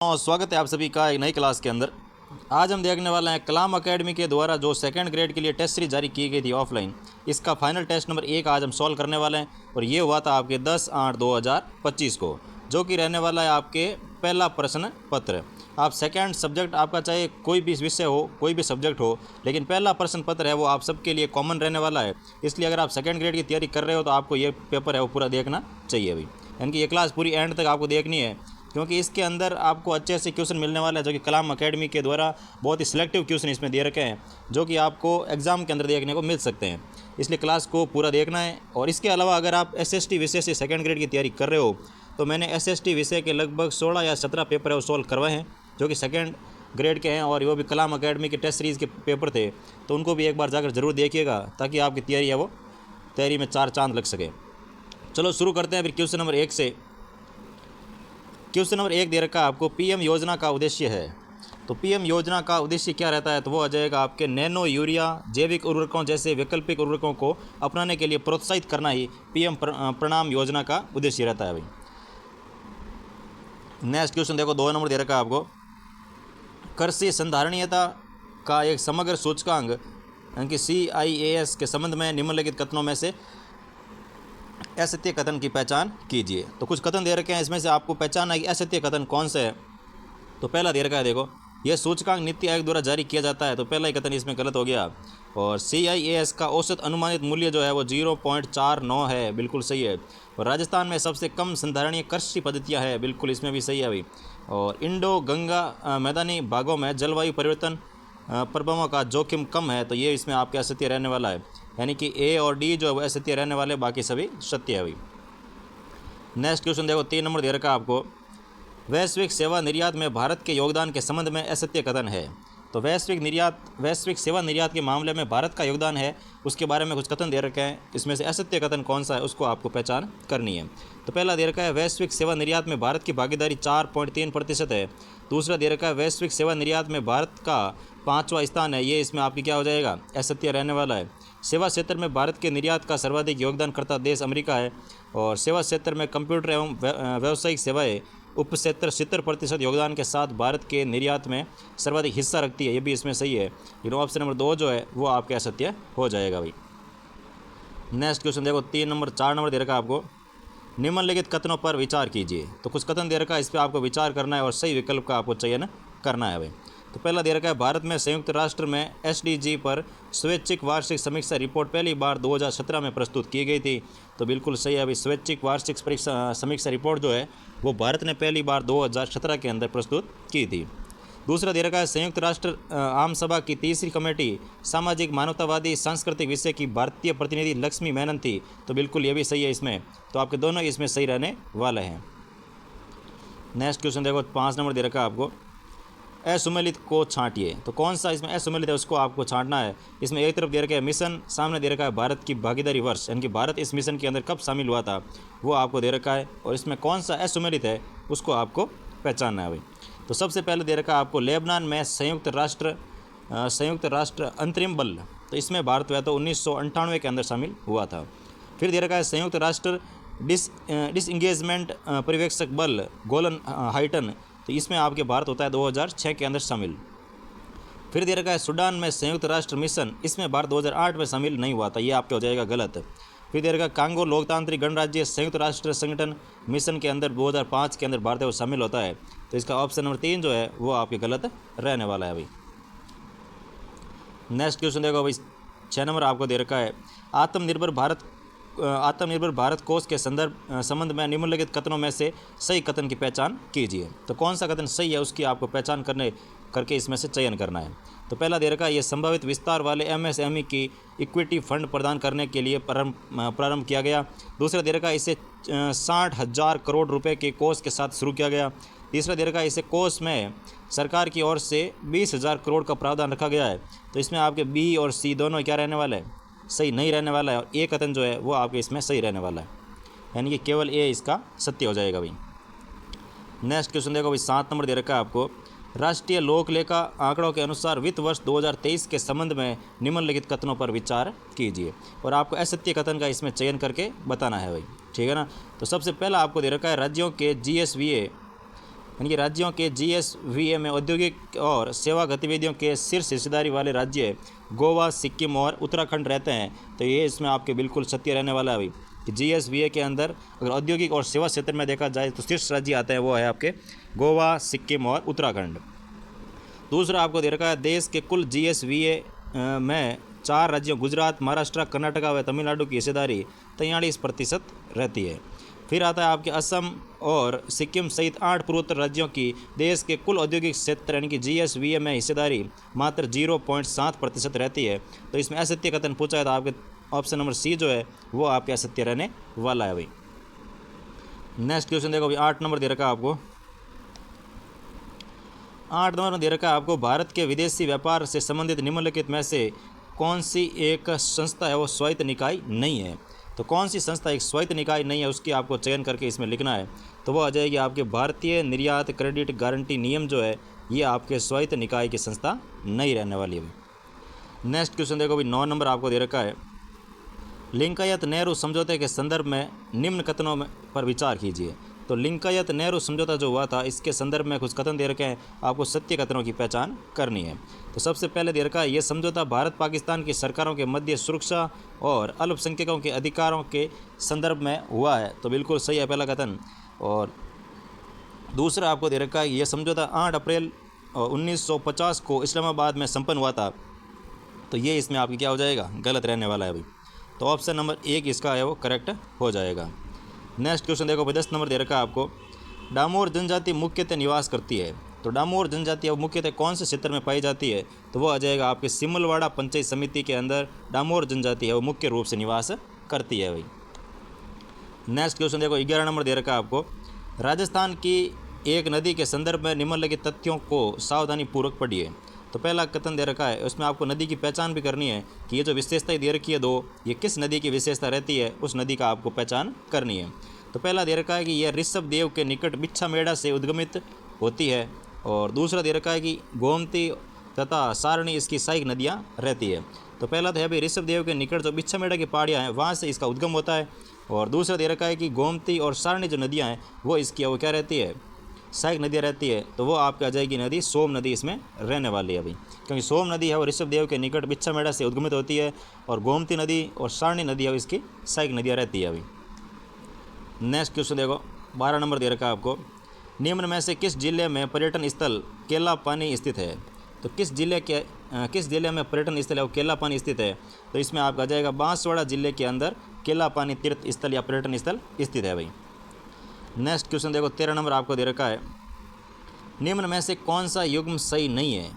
स्वागत है आप सभी का एक नई क्लास के अंदर। आज हम देखने वाले हैं कलाम एकेडमी के द्वारा जो सेकंड ग्रेड के लिए टेस्ट सीरीज जारी की गई थी ऑफलाइन, इसका फाइनल टेस्ट नंबर 1 आज हम सॉल्व करने वाले हैं। और ये हुआ था आपके 10/8/2025 को, जो कि रहने वाला है आपके पहला प्रश्न पत्र। आप सेकेंड सब्जेक्ट आपका चाहे कोई भी विषय हो, कोई भी सब्जेक्ट हो, लेकिन पहला प्रश्न पत्र है वो आप सबके लिए कॉमन रहने वाला है। इसलिए अगर आप सेकेंड ग्रेड की तैयारी कर रहे हो तो आपको ये पेपर है वो पूरा देखना चाहिए अभी, यानी कि ये क्लास पूरी एंड तक आपको देखनी है, क्योंकि इसके अंदर आपको अच्छे से क्वेश्चन मिलने वाला है जो कि कलाम एकेडमी के द्वारा बहुत ही सिलेक्टिव क्वेश्चन इसमें दे रखे हैं, जो कि आपको एग्ज़ाम के अंदर देखने को मिल सकते हैं। इसलिए क्लास को पूरा देखना है। और इसके अलावा अगर आप एसएसटी विषय से सेकंड ग्रेड की तैयारी कर रहे हो तो मैंने एसएसटी विषय के लगभग 16 या 17 पेपर है वो सॉल्व करवाए हैं, जो कि सेकेंड ग्रेड के हैं, और वो भी कलाम एकेडमी के टेस्ट सीरीज़ के पेपर थे, तो उनको भी एक बार जाकर ज़रूर देखिएगा ताकि आपकी तैयारी है वो तैयारी में 4 चांद लग सके। चलो शुरू करते हैं फिर क्वेश्चन नंबर 1 से। क्वेश्चन नंबर 1 दे रखा है आपको, पीएम योजना का उद्देश्य है। तो पीएम योजना का उद्देश्य क्या रहता है, तो वो आ जाएगा आपके नैनो यूरिया जैविक उर्वरकों जैसे वैकल्पिक उर्वरकों को अपनाने के लिए प्रोत्साहित करना ही पीएम प्रणाम योजना का उद्देश्य रहता है भाई। नेक्स्ट क्वेश्चन देखो, 2 नंबर दे रखा है आपको, कृषि संधारणीयता का एक समग्र सूचकांक यानी कि CIAS के संबंध में निम्नलिखित कथनों में से असत्य कथन की पहचान कीजिए। तो कुछ कथन दे रखे हैं, इसमें से आपको पहचानना है कि असत्य कथन कौन सा है। तो पहला दे रखा है, देखो, यह सूचकांक नीति आयोग द्वारा जारी किया जाता है, तो पहला ही कथन इसमें गलत हो गया। और CIAS का औसत अनुमानित मूल्य जो है वो 0.49 है, बिल्कुल सही है। और राजस्थान में सबसे कम संधारणीय कृषि पद्धतियाँ है, बिल्कुल इसमें भी सही है भाई। और इंडो गंगा मैदानी भागों में जलवायु परिवर्तन प्रभावों का जोखिम कम है, तो ये इसमें आपके असत्य रहने वाला है, यानी कि A और D जो है वो असत्य रहने वाले, बाकी सभी सत्य है भाई। नेक्स्ट क्वेश्चन देखो, 3 नंबर दे रखा है आपको, वैश्विक सेवा निर्यात में भारत के योगदान के संबंध में असत्य कथन है। तो वैश्विक सेवा निर्यात के मामले में भारत का योगदान है, उसके बारे में कुछ कथन दे रखे हैं, इसमें से असत्य कथन कौन सा है उसको आपको पहचान करनी है। तो पहला दे रखा है, वैश्विक सेवा निर्यात में भारत की भागीदारी 4.3% है। दूसरा दे रखा है, वैश्विक सेवा निर्यात में भारत का 5वां स्थान है, ये इसमें आपकी क्या हो जाएगा, असत्य रहने वाला है। सेवा क्षेत्र में भारत के निर्यात का सर्वाधिक योगदानकर्ता देश अमेरिका है। और सेवा क्षेत्र में कंप्यूटर एवं व्यावसायिक सेवाएं उप क्षेत्र 70% योगदान के साथ भारत के निर्यात में सर्वाधिक हिस्सा रखती है, ये भी इसमें सही है, लेकिन ऑप्शन नंबर 2 जो है वो आपके असत्य हो जाएगा भाई। नेक्स्ट क्वेश्चन देखो, 4 नंबर दे रखा है आपको, निम्नलिखित कथनों पर विचार कीजिए। तो कुछ कथन दे रखा है, इस पर आपको विचार करना है और सही विकल्प का आपको चयन करना है भाई। तो पहला दे रखा है, भारत में संयुक्त राष्ट्र में SDG पर स्वैच्छिक वार्षिक समीक्षा रिपोर्ट पहली बार 2017 में प्रस्तुत की गई थी, तो बिल्कुल सही है अभी। स्वैच्छिक वार्षिक समीक्षा रिपोर्ट जो है वो भारत ने पहली बार 2017 के अंदर प्रस्तुत की थी। दूसरा दे रखा है, संयुक्त राष्ट्र आम सभा की तीसरी कमेटी सामाजिक मानवतावादी सांस्कृतिक विषय की भारतीय प्रतिनिधि लक्ष्मी मेनन थी, तो बिल्कुल ये भी सही है इसमें, तो आपके दोनों इसमें सही रहने वाले हैं। नेक्स्ट क्वेश्चन देखो, 5 नंबर दे रखा है आपको, असुमेलित को छांटिए। तो कौन सा इसमें असुमेलित है उसको आपको छांटना है। इसमें एक तरफ दे रखा है मिशन, सामने दे रखा है भारत की भागीदारी वर्ष, यानी कि भारत इस मिशन के अंदर कब शामिल हुआ था वो आपको दे रखा है, और इसमें कौन सा असुमेलित है उसको आपको पहचानना है भाई। तो सबसे पहले दे रखा है आपको, लेबनान में संयुक्त राष्ट्र अंतरिम बल, तो इसमें भारत वह तो 1998 के अंदर शामिल हुआ था। फिर दे रखा है संयुक्त राष्ट्र डिसएंगेजमेंट पर्यवेक्षक बल गोलन हाइटन, तो इसमें आपके भारत होता है 2006 के अंदर शामिल। फिर दे रखा है सूडान में संयुक्त राष्ट्र मिशन, इसमें भारत 2008 में शामिल नहीं हुआ था, ये आपके हो जाएगा गलत। फिर दे रखा है कांगो लोकतांत्रिक गणराज्य संयुक्त राष्ट्र संगठन मिशन के अंदर 2005 के अंदर भारत वो शामिल होता है, तो इसका ऑप्शन नंबर 3 जो है वो आपके गलत रहने वाला है अभी। नेक्स्ट क्वेश्चन देखो भाई, 6 नंबर आपको दे रखा है, आत्मनिर्भर भारत कोष के संबंध में निम्नलिखित कथनों में से सही कथन की पहचान कीजिए। तो कौन सा कथन सही है उसकी आपको पहचान करके इसमें से चयन करना है। तो पहला दे रखा है, ये संभावित विस्तार वाले MSME की इक्विटी फंड प्रदान करने के लिए प्रारंभ किया गया। दूसरा दे रखा है, इसे 60,000 करोड़ रुपए के कोष के साथ शुरू किया गया। तीसरा दे रखा है, इसे कोष में सरकार की ओर से 20,000 करोड़ का प्रावधान रखा गया है, तो इसमें आपके B और C दोनों क्या रहने वाले हैं, सही नहीं रहने वाला है, और एक कथन जो है वो आपके इसमें सही रहने वाला है, यानी कि केवल A इसका सत्य हो जाएगा भाई। नेक्स्ट क्वेश्चन देखो भाई, 7 नंबर दे रखा है आपको, राष्ट्रीय लोक लेखा आंकड़ों के अनुसार वित्त वर्ष 2023 के संबंध में निम्नलिखित कथनों पर विचार कीजिए, और आपको असत्य कथन का इसमें चयन करके बताना है भाई, ठीक है ना। तो सबसे पहला आपको दे रखा है, राज्यों के GSVA यानी कि राज्यों के GSVA में औद्योगिक और सेवा गतिविधियों के शीर्ष हिस्सेदारी वाले राज्य गोवा, सिक्किम और उत्तराखंड रहते हैं। तो ये इसमें आपके बिल्कुल सत्य रहने वाला है अभी कि GSVA के अंदर अगर औद्योगिक और सेवा क्षेत्र में देखा जाए तो शीर्ष राज्य आते हैं वो है आपके गोवा, सिक्किम और उत्तराखंड। दूसरा आपको दे रखा है देश के कुल GSVA में 4 राज्यों गुजरात, महाराष्ट्र, कर्नाटका व तमिलनाडु की हिस्सेदारी 43% रहती है। फिर आता है आपके असम और सिक्किम सहित 8 पूर्वोत्तर राज्यों की देश के कुल औद्योगिक क्षेत्र यानी कि GSVA में हिस्सेदारी मात्र 0.7% रहती है। तो इसमें असत्य कथन पूछा है तो आपके ऑप्शन नंबर सी जो है वो आपके असत्य रहने वाला है भाई। नेक्स्ट क्वेश्चन देखो भाई 8 नंबर दे रखा है आपको। 8 नंबर में दे रखा है आपको भारत के विदेशी व्यापार से संबंधित निम्नलिखित में से कौन सी एक संस्था है वो स्वायत्त निकाय नहीं है। तो कौन सी संस्था एक स्वायत्त निकाय नहीं है उसकी आपको चयन करके इसमें लिखना है। तो वो आ जाएगी आपके भारतीय निर्यात क्रेडिट गारंटी नियम जो है ये आपके स्वायत्त निकाय की संस्था नहीं रहने वाली है। नेक्स्ट क्वेश्चन देखो भाई 9 नंबर आपको दे रखा है लिंकायत नेहरू समझौते के संदर्भ में निम्न कथनों पर विचार कीजिए। तो लिंकायत नेहरू समझौता जो हुआ था इसके संदर्भ में कुछ कथन दे रखे हैं, आपको सत्य कथनों की पहचान करनी है। तो सबसे पहले दे रखा है ये समझौता भारत पाकिस्तान की सरकारों के मध्य सुरक्षा और अल्पसंख्यकों के अधिकारों के संदर्भ में हुआ है। तो बिल्कुल सही है पहला कथन। और दूसरा आपको दे रखा है ये समझौता 8 अप्रैल 1950 को इस्लामाबाद में संपन्न हुआ था। तो ये इसमें आपकी क्या हो जाएगा, गलत रहने वाला है भाई। तो ऑप्शन नंबर 1 इसका है वो करेक्ट हो जाएगा। नेक्स्ट क्वेश्चन देखो भाई 10 नंबर दे रखा है आपको डामोर जनजाति मुख्यतः निवास करती है। तो डामोर जनजाति अब मुख्यतः कौन से क्षेत्र में पाई जाती है। तो वो आ जाएगा आपके सिमलवाड़ा पंचायत समिति के अंदर डामोर जनजाति है वो मुख्य रूप से निवास करती है भाई। नेक्स्ट क्वेश्चन देखो 11 नंबर दे रखा है आपको राजस्थान की एक नदी के संदर्भ में निम्नलिखित तथ्यों को सावधानीपूर्वक पढ़िए। तो पहला कथन दे रखा है उसमें आपको नदी की पहचान भी करनी है कि ये जो विशेषताएं दे रखी है दो ये किस नदी की विशेषता रहती है उस नदी का आपको पहचान करनी है। तो पहला दे रखा है कि यह ऋषभ देव के निकट बिच्छामेड़ा से उद्गमित होती है। और दूसरा दे रखा है कि गोमती तथा सारणी इसकी सहायक नदियाँ रहती है। तो पहला तो है भाई ऋषभ देव के निकट जो बिच्छामेड़ा की पहाड़ियाँ हैं वहाँ से इसका उद्गम होता है। और दूसरा दे रखा है कि गोमती और सारणी जो नदियाँ हैं वो इसकी वो क्या रहती है, सहायक नदियाँ रहती है। तो वो आपके आ जाएगी नदी सोम नदी इसमें रहने वाली है अभी, क्योंकि सोम नदी है वो ऋषभ देव के निकट बिच्छामेड़ा से उद्गमित होती है और गोमती नदी और सारणी नदी है इसकी सहायक नदियाँ रहती है अभी। नेक्स्ट क्वेश्चन देखो 12 नंबर दे रखा है आपको निम्न में से किस जिले में पर्यटन स्थल केला पानी स्थित है। तो किस जिले में पर्यटन स्थल है वो केला पानी स्थित है। तो इसमें आपका आ जाएगा बांसवाड़ा जिले के अंदर केला पानी तीर्थ स्थल या पर्यटन स्थल स्थित है भाई। नेक्स्ट क्वेश्चन देखो 13 नंबर आपको दे रखा है निम्न में से कौन सा युग्म सही नहीं है।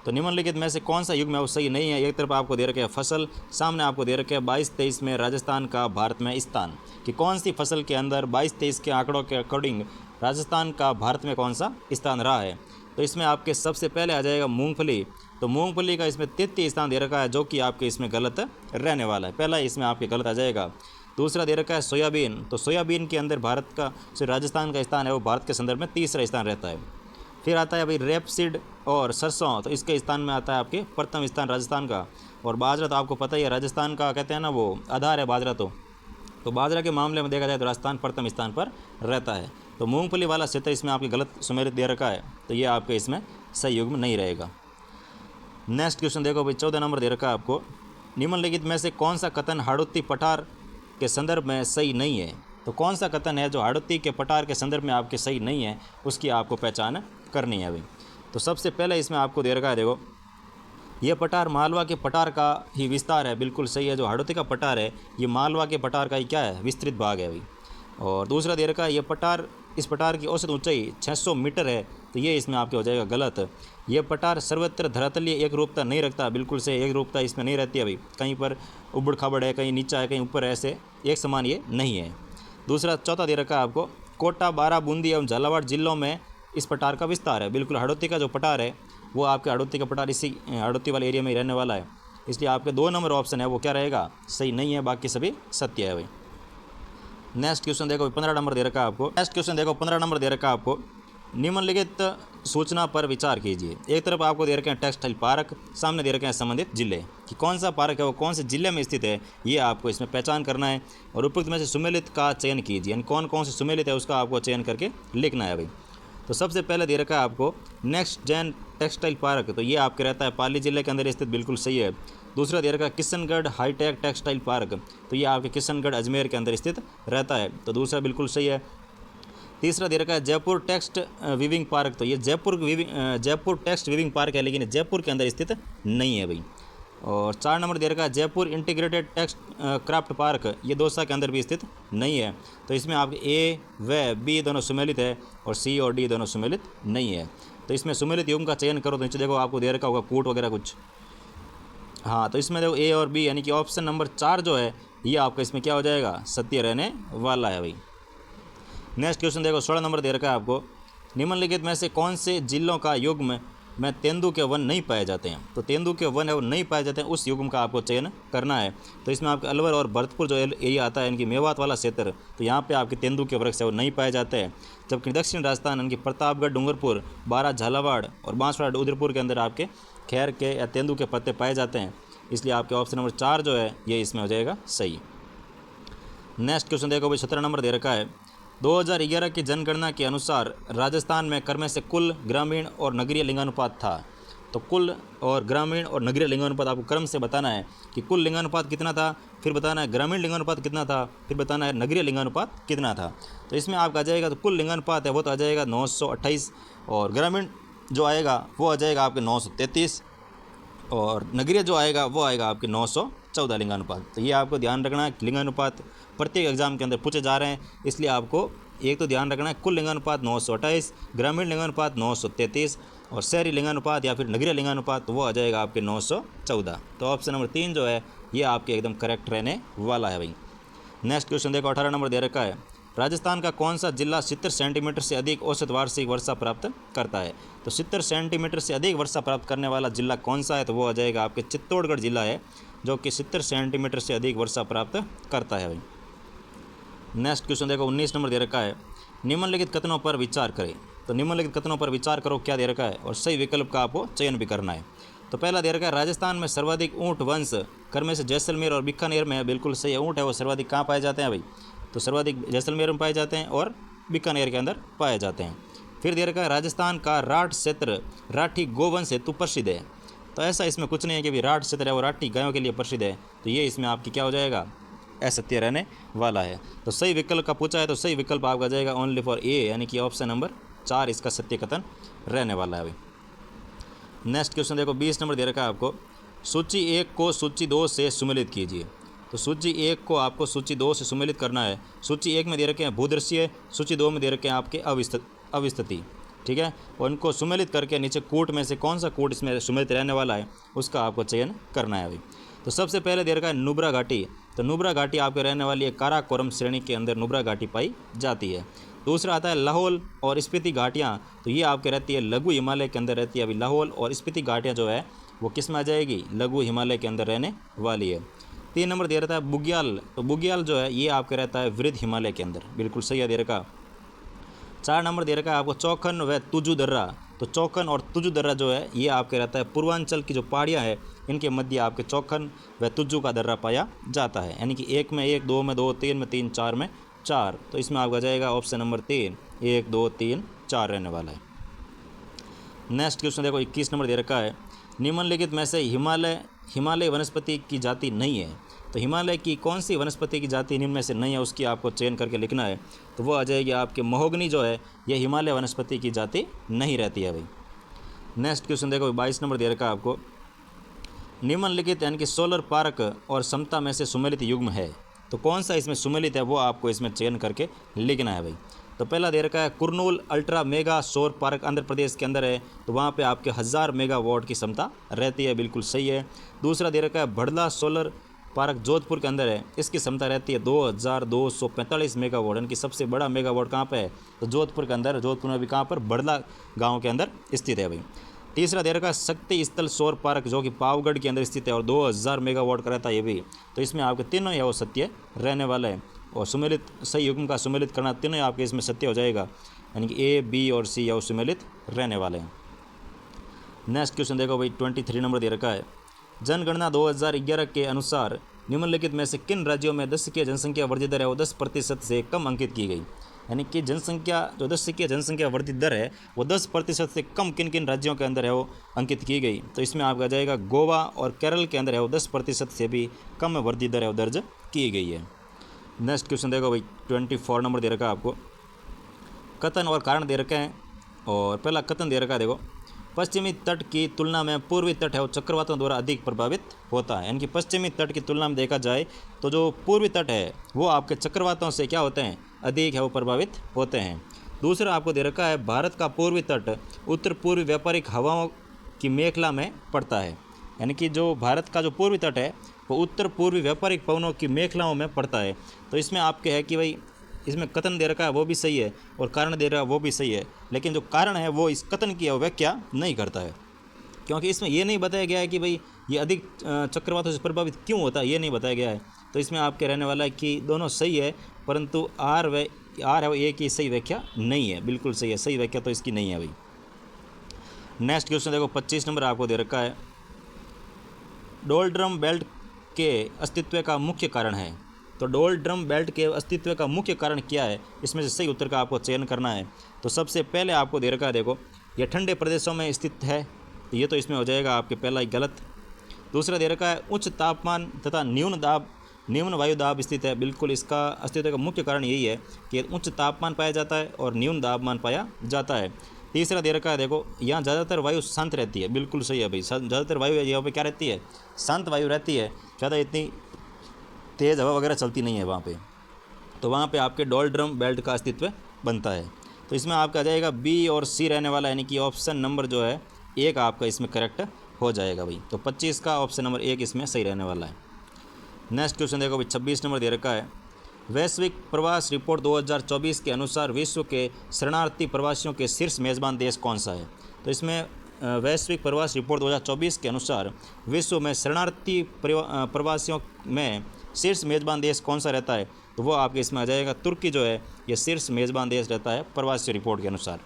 तो निम्नलिखित में से कौन सा युग्म है वो सही नहीं है। एक तरफ आपको दे रखे हैं फसल, सामने आपको दे रखे हैं 22-23 में राजस्थान का भारत में स्थान कि कौन सी फसल के अंदर 22-23 के आंकड़ों के अकॉर्डिंग राजस्थान का भारत में कौन सा स्थान रहा है। तो इसमें आपके सबसे पहले आ जाएगा मूंगफली। तो मूंगफली का इसमें 33 स्थान दे रखा है जो कि आपके इसमें गलत रहने वाला है, पहला इसमें आपके गलत आ जाएगा। दूसरा दे रखा है सोयाबीन। तो सोयाबीन के अंदर भारत का जो राजस्थान का स्थान है वो भारत के संदर्भ में तीसरा स्थान रहता है। फिर आता है भाई रेपसीड और सरसों, तो इसके स्थान में आता है आपके प्रथम स्थान राजस्थान का। और बाजरा तो आपको पता ही है राजस्थान का कहते हैं ना वो आधार है बाजरा। तो बाजरा के मामले में देखा जाए तो राजस्थान प्रथम स्थान पर रहता है। तो मूंगफली वाला क्षेत्र इसमें आपके गलत सुमेलित दे रखा है, तो ये आपके इसमें सही युग्म नहीं रहेगा। नेक्स्ट क्वेश्चन देखो भाई 14 नंबर दे रखा है आपको निम्नलिखित में से कौन सा कथन हाड़ौती पठार के संदर्भ में सही नहीं है। तो कौन सा कथन है जो हाड़ौती के पठार के संदर्भ में आपके सही नहीं है उसकी आपको पहचान करनी है अभी। तो सबसे पहले इसमें आपको दे रखा है देखो ये पठार मालवा के पठार का ही विस्तार है, बिल्कुल सही है। जो हाड़ौती का पठार है ये मालवा के पठार का ही क्या है, विस्तृत भाग है अभी। और दूसरा दे रखा है ये पठार, इस पठार की औसत ऊंचाई 600 मीटर है, तो ये इसमें आपके हो जाएगा गलत। ये पठार सर्वत्र धरातलीय एक रूपता नहीं रखता, बिल्कुल से एक रूपता इसमें नहीं रहती है अभी, कहीं पर उबड़ खाबड़ है, कहीं नीचा है, कहीं ऊपर है, ऐसे एक समान ये नहीं है। दूसरा चौथा दे रखा है आपको कोटा, बारा, बूंदी एवं झालावाड़ जिलों में इस पठार का विस्तार है। बिल्कुल हाड़ौती का जो पठार है वो आपके हाड़ौती का पठार इसी हाड़ौती वाले एरिया में ही रहने वाला है, इसलिए आपके 2 नंबर ऑप्शन है वो क्या रहेगा, सही नहीं है, बाकी सभी सत्य है भाई। नेक्स्ट क्वेश्चन देखो 15 नंबर दे रखा है आपको। नेक्स्ट क्वेश्चन देखो 15 नंबर दे रखा है आपको निम्नलिखित सूचना पर विचार कीजिए। एक तरफ आपको दे रखे हैं टेक्सटाइल पार्क, सामने दे रखे हैं संबंधित जिले कि कौन सा पार्क है वो कौन से जिले में स्थित है, ये आपको इसमें पहचान करना है। और उपयुक्त में से सुमेलित का चयन कीजिए, यानी कौन कौन से सुमेलित है उसका आपको चयन करके लिखना है भाई। तो सबसे पहले दे रखा है आपको नेक्स्ट जेन टेक्सटाइल पार्क, तो ये आपके रहता है पाली जिले के अंदर स्थित, बिल्कुल सही है। दूसरा दे रखा है किशनगढ़ हाईटेक टेक्सटाइल पार्क, तो ये आपके किशनगढ़ अजमेर के अंदर स्थित रहता है, तो दूसरा बिल्कुल सही है। तीसरा दे रखा है जयपुर टेक्स्ट वीविंग पार्क, तो ये जयपुर टेक्स्ट वीविंग पार्क है, लेकिन जयपुर के अंदर स्थित नहीं है भाई। और 4 नंबर दे रखा है Jaipur integrated text craft park, ये दौसा के अंदर भी स्थित नहीं है, तो इसमें आपके ए व बी दोनों सुमेलित है और सी और डी दोनों सुमेलित नहीं है। तो इसमें सुमेलित युग्म का चयन करो, तो नीचे देखो आपको दे रखा होगा कूट वगैरह कुछ। हाँ, तो इसमें देखो ए और बी यानी कि ऑप्शन नंबर 4 जो है ये आपका इसमें क्या हो जाएगा, सत्य रहने वाला है भाई। नेक्स्ट क्वेश्चन देखो 16 नंबर दे रखा है आपको, निम्नलिखित में से कौन से जिलों का युग्म में तेंदु के वन नहीं पाए जाते हैं। तो तेंदु के वन है वो नहीं पाए जाते हैं, उस युग्म का आपको चयन करना है। तो इसमें आपके अलवर और भरतपुर जो एरिया आता है इनकी मेवात वाला क्षेत्र, तो यहाँ पे आपके तेंदु के वृक्ष है वो नहीं पाए जाते हैं। जबकि दक्षिण राजस्थान इनकी प्रतापगढ़, डूंगरपुर, बारा, झालावाड़ और बांसवाड़ा, उदयपुर के अंदर आपके खैर के या तेंदु के पत्ते पाए जाते हैं, इसलिए आपके ऑप्शन नंबर 4 जो है ये इसमें हो जाएगा सही। नेक्स्ट क्वेश्चन देखो भाई 17 नंबर दे रखा है, 2011 की जनगणना के अनुसार राजस्थान में क्रम से कुल ग्रामीण और नगरीय लिंगानुपात था। तो कुल और ग्रामीण और नगरीय लिंगानुपात आपको क्रम से बताना है कि कुल लिंगानुपात कितना था, फिर बताना है ग्रामीण लिंगानुपात कितना था, फिर बताना है नगरीय लिंगानुपात कितना था। तो इसमें आपका आ जाएगा, तो कुल लिंगानुपात है वो तो आ जाएगा 928, और ग्रामीण जो आएगा वो आ जाएगा आपके 933, और नगरीय जो आएगा वो आएगा आपके 914 लिंगानुपात। तो ये आपको ध्यान रखना है, लिंगानुपात प्रत्येक एग्जाम के अंदर पूछे जा रहे हैं, इसलिए आपको एक तो ध्यान रखना है कुल लिंगानुपात 928, ग्रामीण लिंगानुपात 933, और शहरी लिंगानुपात या फिर नगरीय लिंगानुपात वो आ जाएगा आपके 914। तो ऑप्शन नंबर 3 जो है ये आपके एकदम करेक्ट रहने वाला है भाई। नेक्स्ट क्वेश्चन देखो 18 नंबर दे रखा है, राजस्थान का कौन सा जिला 70 सेंटीमीटर से अधिक औसत वार्षिक वर्षा प्राप्त करता है। तो 70 सेंटीमीटर से अधिक वर्षा प्राप्त करने वाला जिला कौन सा है, तो वो आ जाएगा आपके चित्तौड़गढ़ जिला है, जो कि 70 सेंटीमीटर से अधिक वर्षा प्राप्त करता है भाई। नेक्स्ट क्वेश्चन देखो 19 नंबर दे रखा है, निम्नलिखित कथनों पर विचार करें। तो निम्नलिखित कथनों पर विचार करो क्या दे रखा है, और सही विकल्प का आपको चयन भी करना है। तो पहला दे रखा है, राजस्थान में सर्वाधिक ऊँट वंश क्रम से जैसलमेर और बीकानेर में है, बिल्कुल सही है। ऊँट है वो सर्वाधिक कहाँ पाए जाते हैं भाई, तो सर्वाधिक जैसलमेर में पाए जाते हैं और बीकानेर के अंदर पाए जाते हैं। फिर दे रखा है, राजस्थान का राठ क्षेत्र राठी गोवंश हेतु प्रसिद्ध है। तो ऐसा इसमें कुछ नहीं है कि भाई राठ क्षेत्र है वो राठी गायों के लिए प्रसिद्ध है, तो ये इसमें आपकी क्या हो जाएगा, असत्य रहने वाला है। तो सही विकल्प का पूछा है, तो सही विकल्प आपका जाएगा ओनली फॉर ए, यानी कि ऑप्शन नंबर 4 इसका सत्य कथन रहने वाला है भाई। नेक्स्ट क्वेश्चन देखो 20 नंबर दे रखा है आपको, सूची 1 को सूची 2 से सुमेलित कीजिए। तो सूची 1 को आपको सूची 2 से सुमेलित करना है। सूची 1 में दे रखे हैं भूदृश्य, सूची 2 में दे रखे हैं आपके अविस्तृति, ठीक है। और उनको सुमेलित करके नीचे कूट में से कौन सा कूट इसमें सुमेलित रहने वाला है उसका आपको चयन करना है भाई। तो सबसे पहले दे रखा है नुब्रा घाटी, तो नुब्रा घाटी आपके रहने वाली है काराकोरम श्रेणी के अंदर नुब्रा घाटी पाई जाती है। दूसरा आता है लाहौल और स्पीति घाटियाँ, तो ये आपके रहती है लघु हिमालय के अंदर रहती है। अभी लाहौल और स्पीति घाटियाँ जो है वो किस में आ जाएगी, लघु हिमालय के अंदर रहने वाली है। 3 नंबर दे रहता है बुग्याल, तो बुग्याल जो है ये आपके रहता है वृद्ध हिमालय के अंदर, बिल्कुल सही है दे रखा। 4 नंबर दे रखा है आपको चौखन व तुजु दर्रा, तो चौखन और तुजु दर्रा जो है ये आपके रहता है पूर्वांचल की जो पहाड़ियाँ हैं इनके मध्य आपके चौखन व तुजु का दर्रा पाया जाता है, यानी कि 1 में 1, 2 में 2, 3 में 3, 4 में 4। तो इसमें आपका जाएगा ऑप्शन नंबर 3, 1, 2, 3, 4 रहने वाला है। नेक्स्ट क्वेश्चन देखो 21 नंबर दे रखा है, निम्नलिखित में से हिमालय वनस्पति की जाति नहीं है। तो हिमालय की कौन सी वनस्पति की जाति इनमें से नहीं है उसकी आपको चयन करके लिखना है। तो वो आ जाएगी आपके महोगनी जो है यह हिमालय वनस्पति की जाति नहीं रहती है भाई। नेक्स्ट क्वेश्चन देखो 22 नंबर दे रखा है आपको, निम्नलिखित यानी कि सोलर पार्क और समता में से सुमेलित युग्म है। तो कौन सा इसमें सुमेलित है वो आपको इसमें चयन करके लिखना है भाई। तो पहला दे रखा है कुरनूल अल्ट्रा मेगा सौर पार्क आंध्र प्रदेश के अंदर है, तो वहाँ पे आपके 1000 मेगावाट की क्षमता रहती है, बिल्कुल सही है। दूसरा दे रखा है भड़ला सोलर पार्क जोधपुर के अंदर है, इसकी क्षमता रहती है 2245 मेगावाट, यानी कि सबसे बड़ा मेगावाट कहाँ पे है, तो जोधपुर के अंदर। जोधपुर में भी कहाँ पर, भड़ला गाँव के अंदर स्थित है भाई। तीसरा दे रखा है शक्ति स्थल सौर पार्क जो कि पावगढ़ के अंदर स्थित है और 2000 मेगावाट का रहता है ये भी। तो इसमें आपके तीनों है वो सत्य रहने वाला है, और सुमेलित सही युग्म का सुमेलित करना तीनों आपके इसमें सत्य हो जाएगा, यानी कि ए, बी और सी या सुमेलित रहने वाले हैं। नेक्स्ट क्वेश्चन देखो भाई 23 नंबर दे रखा है, जनगणना 2011 के अनुसार निम्नलिखित में से किन राज्यों में 10 की जनसंख्या वर्धित दर है वो 10% से कम अंकित की गई। यानी कि जनसंख्या जो देश की जनसंख्या वृद्धि दर है वो 10% से कम किन किन राज्यों के अंदर है वो अंकित की गई। तो इसमें आपका जाएगा गोवा और केरल के अंदर है वो 10% से भी कम वृद्धि दर है वो दर्ज की गई है। नेक्स्ट क्वेश्चन देखो भाई 24 नंबर दे रखा है आपको, कथन और कारण दे रखे हैं। और पहला कथन दे रखा है देखो, पश्चिमी तट की तुलना में पूर्वी तट है वो चक्रवातों द्वारा अधिक प्रभावित होता है। यानी कि पश्चिमी तट की तुलना में देखा जाए तो जो पूर्वी तट है वो आपके चक्रवातों से क्या होते हैं, अधिक है वो प्रभावित होते हैं। दूसरा आपको दे रखा है, भारत का पूर्वी तट उत्तर पूर्वी व्यापारिक हवाओं की मेखला में पड़ता है। यानी कि जो भारत का जो पूर्वी तट है वो उत्तर पूर्वी व्यापारिक पवनों की मेखलाओं में पड़ता है। तो इसमें आपके है कि भाई इसमें कथन दे रखा है वो भी सही है और कारण दे रहा है वो भी सही है, लेकिन जो कारण है वो इस कथन की व्याख्या नहीं करता है, क्योंकि इसमें ये नहीं बताया गया है कि भाई ये अधिक चक्रवातों से प्रभावित क्यों होता है, ये नहीं बताया गया है। तो इसमें आपके रहने वाला है कि दोनों सही है, परंतु आर है वो ए की सही व्याख्या नहीं है, बिल्कुल सही है, सही व्याख्या तो इसकी नहीं है भाई। नेक्स्ट क्वेश्चन देखो 25 नंबर आपको दे रखा है, डोलड्रम बेल्ट के अस्तित्व का मुख्य कारण है। तो डोलड्रम बेल्ट के अस्तित्व का मुख्य कारण क्या है, इसमें से सही उत्तर का आपको चयन करना है। तो सबसे पहले आपको दे रखा है देखो, यह ठंडे प्रदेशों में स्थित है, तो ये तो इसमें हो जाएगा आपके पहला ही गलत। दूसरा दे रखा है, उच्च तापमान तथा न्यून वायु दाब स्थित है, बिल्कुल इसका अस्तित्व का मुख्य कारण यही है कि उच्च तापमान पाया जाता है और न्यून दाबमान पाया जाता है। तीसरा दे रखा है देखो, यहाँ ज़्यादातर वायु शांत रहती है, बिल्कुल सही है भाई, ज़्यादातर वायु यहाँ पे क्या रहती है, शांत वायु रहती है, ज़्यादा इतनी तेज़ हवा वगैरह चलती नहीं है वहाँ पे। तो वहाँ पे आपके डोलड्रम बेल्ट का अस्तित्व बनता है। तो इसमें आपका आ जाएगा बी और सी रहने वाला, यानी कि ऑप्शन नंबर जो है एक आपका इसमें करेक्ट हो जाएगा भाई। तो 25 का ऑप्शन नंबर एक इसमें सही रहने वाला है। नेक्स्ट क्वेश्चन देखो भाई 26 नंबर दे रखा है, वैश्विक प्रवास रिपोर्ट 2024 के अनुसार विश्व के शरणार्थी प्रवासियों के शीर्ष मेज़बान देश कौन सा है। तो इसमें वैश्विक प्रवास रिपोर्ट 2024 के अनुसार विश्व में शरणार्थी प्रवासियों में शीर्ष मेज़बान देश कौन सा रहता है, तो वो आपके इसमें आ जाएगा तुर्की जो है ये शीर्ष मेज़बान देश रहता है प्रवासी रिपोर्ट के अनुसार।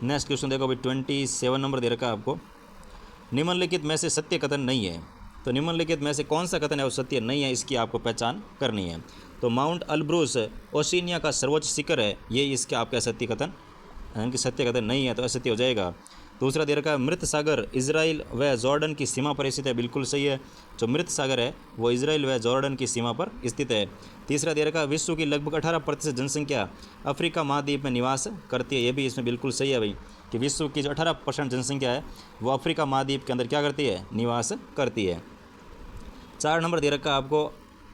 नेक्स्ट क्वेश्चन देखो भाई 27 नंबर दे रखा है आपको, निम्नलिखित में से सत्य कथन नहीं है। तो निम्नलिखित में से कौन सा कथन है वो सत्य नहीं है, इसकी आपको पहचान करनी है। तो माउंट अल्ब्रूस ओशिनिया का सर्वोच्च शिखर है, ये इसके आपका सत्य कथन, यानी कि सत्य कथन नहीं है तो असत्य हो जाएगा। दूसरा दे रखा है, मृत सागर इजराइल व जॉर्डन की सीमा पर स्थित है, बिल्कुल सही है, जो मृत सागर है वो इजराइल व जॉर्डन की सीमा पर स्थित है। तीसरा दे रखा है, विश्व की लगभग 18% जनसंख्या अफ्रीका महाद्वीप में निवास करती है, ये भी इसमें बिल्कुल सही है भाई, कि विश्व की जो 18% जनसंख्या है वो अफ्रीका महाद्वीप के अंदर क्या करती है, निवास करती है। 4 नंबर दे रखा है आपको,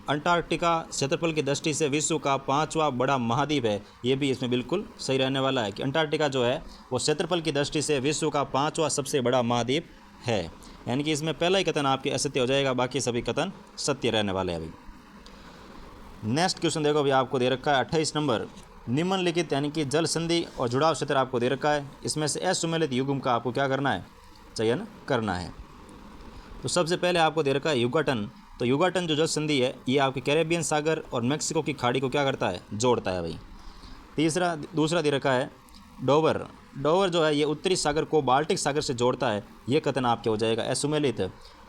अंटार्कटिका क्षेत्रफल की दृष्टि से विश्व का 5वां बड़ा महाद्वीप है, ये भी इसमें बिल्कुल सही रहने वाला है कि अंटार्कटिका जो है वो क्षेत्रफल की दृष्टि से विश्व का 5वां सबसे बड़ा महाद्वीप है। यानी कि इसमें पहला ही कथन आपके असत्य हो जाएगा, बाकी सभी कथन सत्य रहने वाले हैं अभी। नेक्स्ट क्वेश्चन देखो अभी आपको दे रखा है 28 नंबर, निम्नलिखित यानी कि जल संधि और जुड़ाव क्षेत्र आपको दे रखा है, इसमें से असुमेलित युग्म का आपको क्या करना है, चयन करना है। तो सबसे पहले आपको दे रखा है युगाटन। तो युगाटन जो जल संधि है ये आपके कैरेबियन सागर और मेक्सिको की खाड़ी को क्या करता है, जोड़ता है भाई। दूसरा दे रखा है डोवर। डोवर जो है ये उत्तरी सागर को बाल्टिक सागर से जोड़ता है, ये कथन आपके हो जाएगा असुमेलित।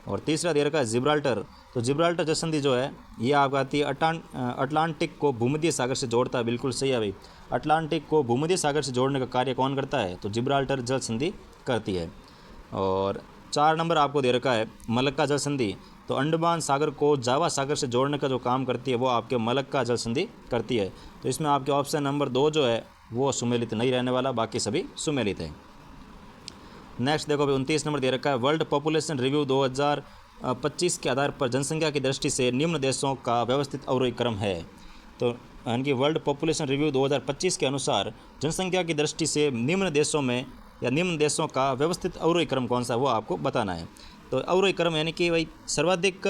और तीसरा दे रखा है जिब्राल्टर। तो जिब्राल्टर जल संधि जो है ये आपको आती है अटलांटिक को भूमध्य सागर से जोड़ता है, बिल्कुल सही है भाई, अटलांटिक को भूमध्य सागर से जोड़ने का कार्य कौन करता है, तो जिब्राल्टर जल संधि करती है। और 4 नंबर आपको दे रखा है मलक्का जल संधि। तो अंडमान सागर को जावा सागर से जोड़ने का जो काम करती है वो आपके मलक्का जल संधि करती है। तो इसमें आपके ऑप्शन नंबर 2 जो है वो सुमेलित नहीं रहने वाला, बाकी सभी सुमेलित है। नेक्स्ट देखो भाई 29 नंबर दे रखा है, वर्ल्ड पॉपुलेशन रिव्यू 2025 के आधार पर जनसंख्या की दृष्टि से निम्न देशों का व्यवस्थित अवरोही क्रम है। तो यानी कि वर्ल्ड पॉपुलेशन रिव्यू 2025 के अनुसार जनसंख्या की दृष्टि से निम्न देशों में या निम्न देशों का व्यवस्थित अवरोही क्रम कौन सा है वो आपको बताना है। तो अवरोही क्रम यानी कि भाई सर्वाधिक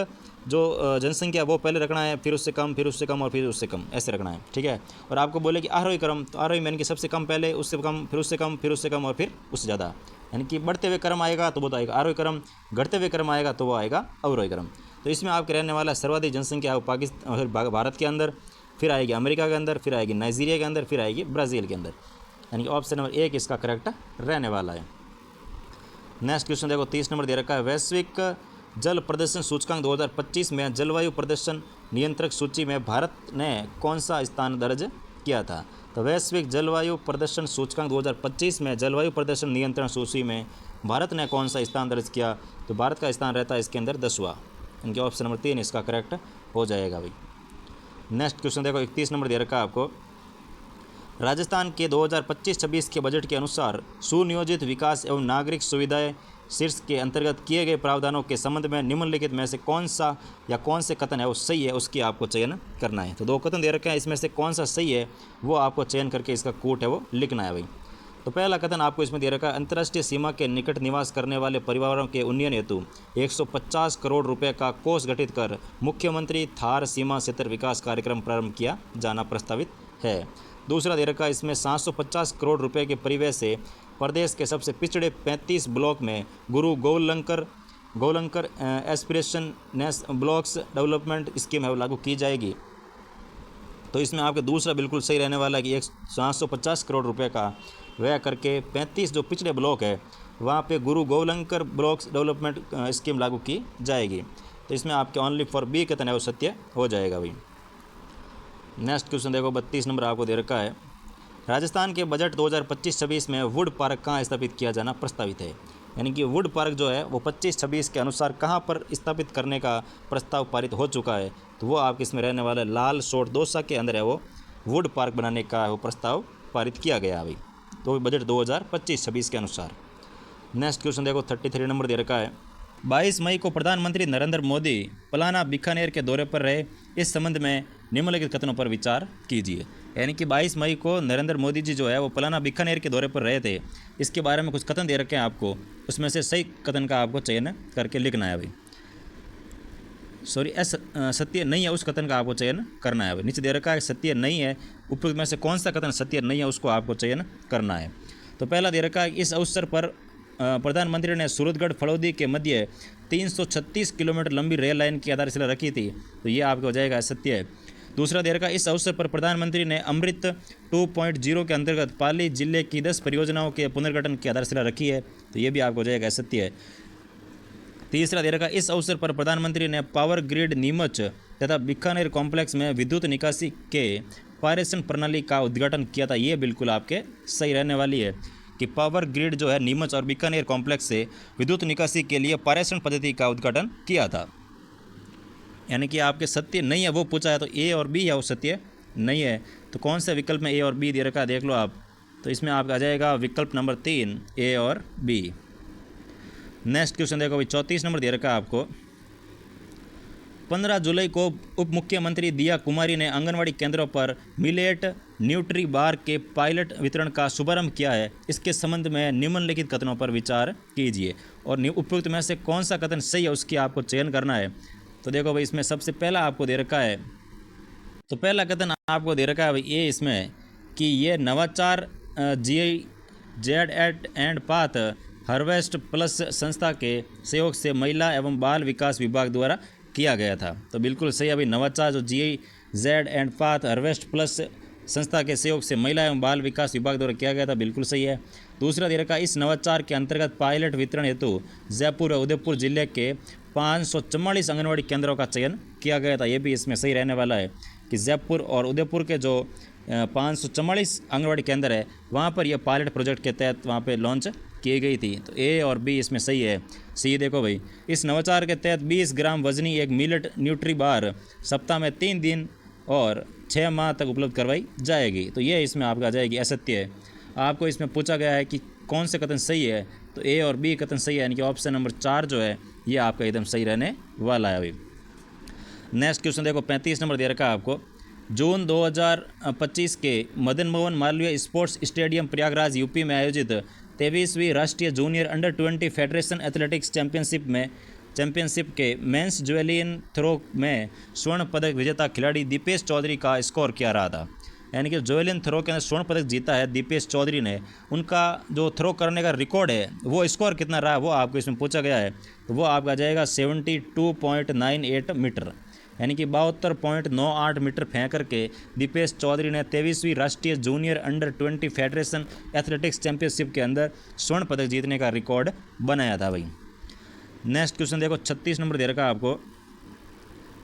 जो जनसंख्या वो पहले रखना है, फिर उससे कम, फिर उससे कम और फिर उससे कम, ऐसे रखना है, ठीक है। और आपको बोले कि आरोही क्रम, तो आरोही यानी कि सबसे कम पहले, उससे कम, फिर उससे कम, फिर उससे कम और फिर उससे ज़्यादा, यानी कि बढ़ते हुए क्रम आएगा तो वो तो आएगा आरोही क्रम, घटते हुए क्रम आएगा तो वो आएगा अवरोही क्रम। तो इसमें आपके रहने वाला सर्वाधिक जनसंख्या है पाकिस्तान, भारत के अंदर, फिर आएगी अमेरिका के अंदर, फिर आएगी नाइजीरिया के अंदर, फिर आएगी ब्राज़ील के अंदर, यानी कि ऑप्शन नंबर 1 इसका करेक्ट रहने वाला है। नेक्स्ट क्वेश्चन देखो 30 नंबर दे रखा है, वैश्विक जल प्रदर्शन सूचकांक 2025 में जलवायु प्रदर्शन नियंत्रक सूची में भारत ने कौन सा स्थान दर्ज किया था। तो वैश्विक जलवायु प्रदर्शन सूचकांक 2025 में जलवायु प्रदर्शन नियंत्रण सूची में भारत ने कौन सा स्थान दर्ज किया? तो भारत का स्थान रहता है इसके अंदर 10वां। इनके ऑप्शन नंबर 3 इसका करेक्ट हो जाएगा भाई। नेक्स्ट क्वेश्चन देखो, 31 नंबर दे रखा है आपको। राजस्थान के 2025-26 के बजट के अनुसार सुनियोजित विकास एवं नागरिक सुविधाएं शीर्ष के अंतर्गत किए गए प्रावधानों के संबंध में निम्नलिखित में से कौन सा या कौन से कथन है वो सही है, उसकी आपको चयन करना है। तो 2 कथन दे रखे हैं, इसमें से कौन सा सही है वो आपको चयन करके इसका कोट है वो लिखना है भाई। तो पहला कथन आपको इसमें दे रखा है, अंतर्राष्ट्रीय सीमा के निकट निवास करने वाले परिवारों के उन्नयन हेतु 150 करोड़ रुपए का कोष गठित कर मुख्यमंत्री थार सीमा क्षेत्र विकास कार्यक्रम प्रारंभ किया जाना प्रस्तावित है। दूसरा दे रखा है, इसमें 750 करोड़ रुपए के परिवेश से प्रदेश के सबसे पिछड़े 35 ब्लॉक में गुरु गोलंकर एस्पिरेशन नेस ब्लॉक्स डेवलपमेंट स्कीम है लागू की जाएगी। तो इसमें आपका दूसरा बिल्कुल सही रहने वाला है कि 750 करोड़ रुपए का व्यय करके 35 जो पिछड़े ब्लॉक है वहाँ पे गुरु गोलंकर ब्लॉक्स डेवलपमेंट स्कीम लागू की जाएगी। तो इसमें आपके ओनली फॉर बी कथन है वो सत्य हो जाएगा भाई। नेक्स्ट क्वेश्चन देखो, 32 नंबर आपको दे रखा है, राजस्थान के बजट 2025-26 में वुड पार्क कहाँ स्थापित किया जाना प्रस्तावित है? यानी कि वुड पार्क जो है वो 25-26 के अनुसार कहाँ पर स्थापित करने का प्रस्ताव पारित हो चुका है? तो वो आपके इसमें रहने वाला लाल सोट दौसा के अंदर है वो वुड पार्क बनाने का वो प्रस्ताव पारित किया गया भाई। तो बजट 2025-26 के अनुसार। नेक्स्ट क्वेश्चन देखो, 33 नंबर दे रखा है, 22 मई को प्रधानमंत्री नरेंद्र मोदी पलाना बीकानेर के दौरे पर रहे, इस संबंध में निम्नलिखित कथनों पर विचार कीजिए। यानी कि 22 मई को नरेंद्र मोदी जी जो है वो पलाना बीकानेर के दौरे पर रहे थे, इसके बारे में कुछ कथन दे रखे हैं आपको, उसमें से सही कथन का आपको चयन करके लिखना है भाई। सॉरी सत्य नहीं है उस कथन का आपको चयन करना है भाई। नीचे दे रखा है सत्य नहीं है, उपयुक्त में से कौन सा कथन सत्य नहीं है उसको आपको चयन करना है। तो पहला दे रखा है, इस अवसर पर प्रधानमंत्री ने सूरतगढ़ फड़ौदी के मध्य 336 किलोमीटर लंबी रेल लाइन की आधारशिला रखी थी। तो ये आपको हो जाएगा सत्य है। दूसरा दे रखा, इस अवसर पर प्रधानमंत्री ने अमृत 2.0 के अंतर्गत पाली जिले की 10 परियोजनाओं के पुनर्गठन की आधारशिला रखी है। तो ये भी आपको हो जाएगा सत्य है। तीसरा दे रखा, इस अवसर पर प्रधानमंत्री ने पावर ग्रिड नीमच तथा बीकानेर कॉम्प्लेक्स में विद्युत निकासी के पायरेशन प्रणाली का उद्घाटन किया था। ये बिल्कुल आपके सही रहने वाली है कि पावर ग्रिड जो है नीमच और बीकानेर कॉम्प्लेक्स से विद्युत निकासी के लिए पायरेशन पद्धति का उद्घाटन किया था। यानी कि आपके सत्य नहीं है वो पूछा है, तो ए और बी है वो सत्य नहीं है। तो कौन से विकल्प में ए और बी दे रखा है देख लो आप। तो इसमें आपका आ जाएगा विकल्प नंबर 3 ए और बी। नेक्स्ट क्वेश्चन देखो भाई, 34 नंबर दे रखा है आपको, 15 जुलाई को उप मुख्यमंत्री दिया कुमारी ने आंगनवाड़ी केंद्रों पर मिलेट न्यूट्री बार के पायलट वितरण का शुभारंभ किया है, इसके संबंध में निम्नलिखित कथनों पर विचार कीजिए और उपयुक्त में से कौन सा कथन सही है उसकी आपको चयन करना है। तो देखो भाई, इसमें सबसे पहला आपको दे रखा है, तो पहला कथन आपको दे रखा है भाई ये इसमें कि ये नवाचार Z and path harvest plus संस्था के सहयोग से महिला एवं बाल विकास विभाग द्वारा किया गया था। तो बिल्कुल सही है भाई, नवाचार जो Z and path harvest plus संस्था के सहयोग से महिला एवं बाल विकास विभाग द्वारा किया गया था, बिल्कुल सही है। दूसरा दे रखा, इस नवाचार के अंतर्गत पायलट वितरण हेतु जयपुर और उदयपुर जिले के 544 आंगनवाड़ी केंद्रों का चयन किया गया था। ये भी इसमें सही रहने वाला है कि जयपुर और उदयपुर के जो 544 आंगनवाड़ी केंद्र है वहाँ पर यह पायलट प्रोजेक्ट के तहत वहाँ पे लॉन्च की गई थी। तो ए और बी इसमें सही है। सी देखो भाई, इस नवाचार के तहत 20 ग्राम वजनी एक मिलेट न्यूट्री बार सप्ताह में 3 दिन और 6 माह तक उपलब्ध करवाई जाएगी। तो ये इसमें आपका आ जाएगी असत्य है। आपको इसमें पूछा गया है कि कौन से कथन सही है, तो ए और बी कथन सही है, यानी कि ऑप्शन नंबर 4 जो है ये आपका एकदम सही रहने वाला है अभी। नेक्स्ट क्वेश्चन देखो, 35 नंबर दे रखा है आपको, जून 2025 के Madan Mohan Malviya sports stadium Prayagraj UP में आयोजित 23वीं राष्ट्रीय junior under 20 federation athletics championship के मेंस ज्वेलिन थ्रो में स्वर्ण पदक विजेता खिलाड़ी दीपेश चौधरी का स्कोर क्या रहा था। यानी कि ज्वेलिन थ्रो के अंदर स्वर्ण पदक जीता है दीपेश चौधरी ने, उनका जो थ्रो करने का रिकॉर्ड है वो स्कोर कितना रहा वो आपको इसमें पूछा गया है। तो वो आपका आ जाएगा 72.98 मीटर, यानी कि 72.98 मीटर फेंक करके दीपेश चौधरी ने 23वीं राष्ट्रीय junior under 20 federation athletics championship के अंदर स्वर्ण पदक जीतने का रिकॉर्ड बनाया था भाई। नेक्स्ट क्वेश्चन देखो, 36 नंबर दे रखा है आपको,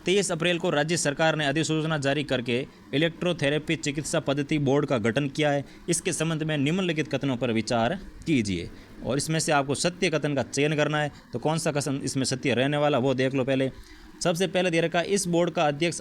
23 अप्रैल को राज्य सरकार ने अधिसूचना जारी करके इलेक्ट्रोथेरेपी चिकित्सा पद्धति बोर्ड का गठन किया है। इसके संबंध में निम्नलिखित कथनों पर विचार कीजिए और इसमें से आपको सत्य कथन का चयन करना है। तो कौन सा कथन इसमें सत्य रहने वाला वो देख लो पहले। सबसे पहले दे रखा इस बोर्ड का अध्यक्ष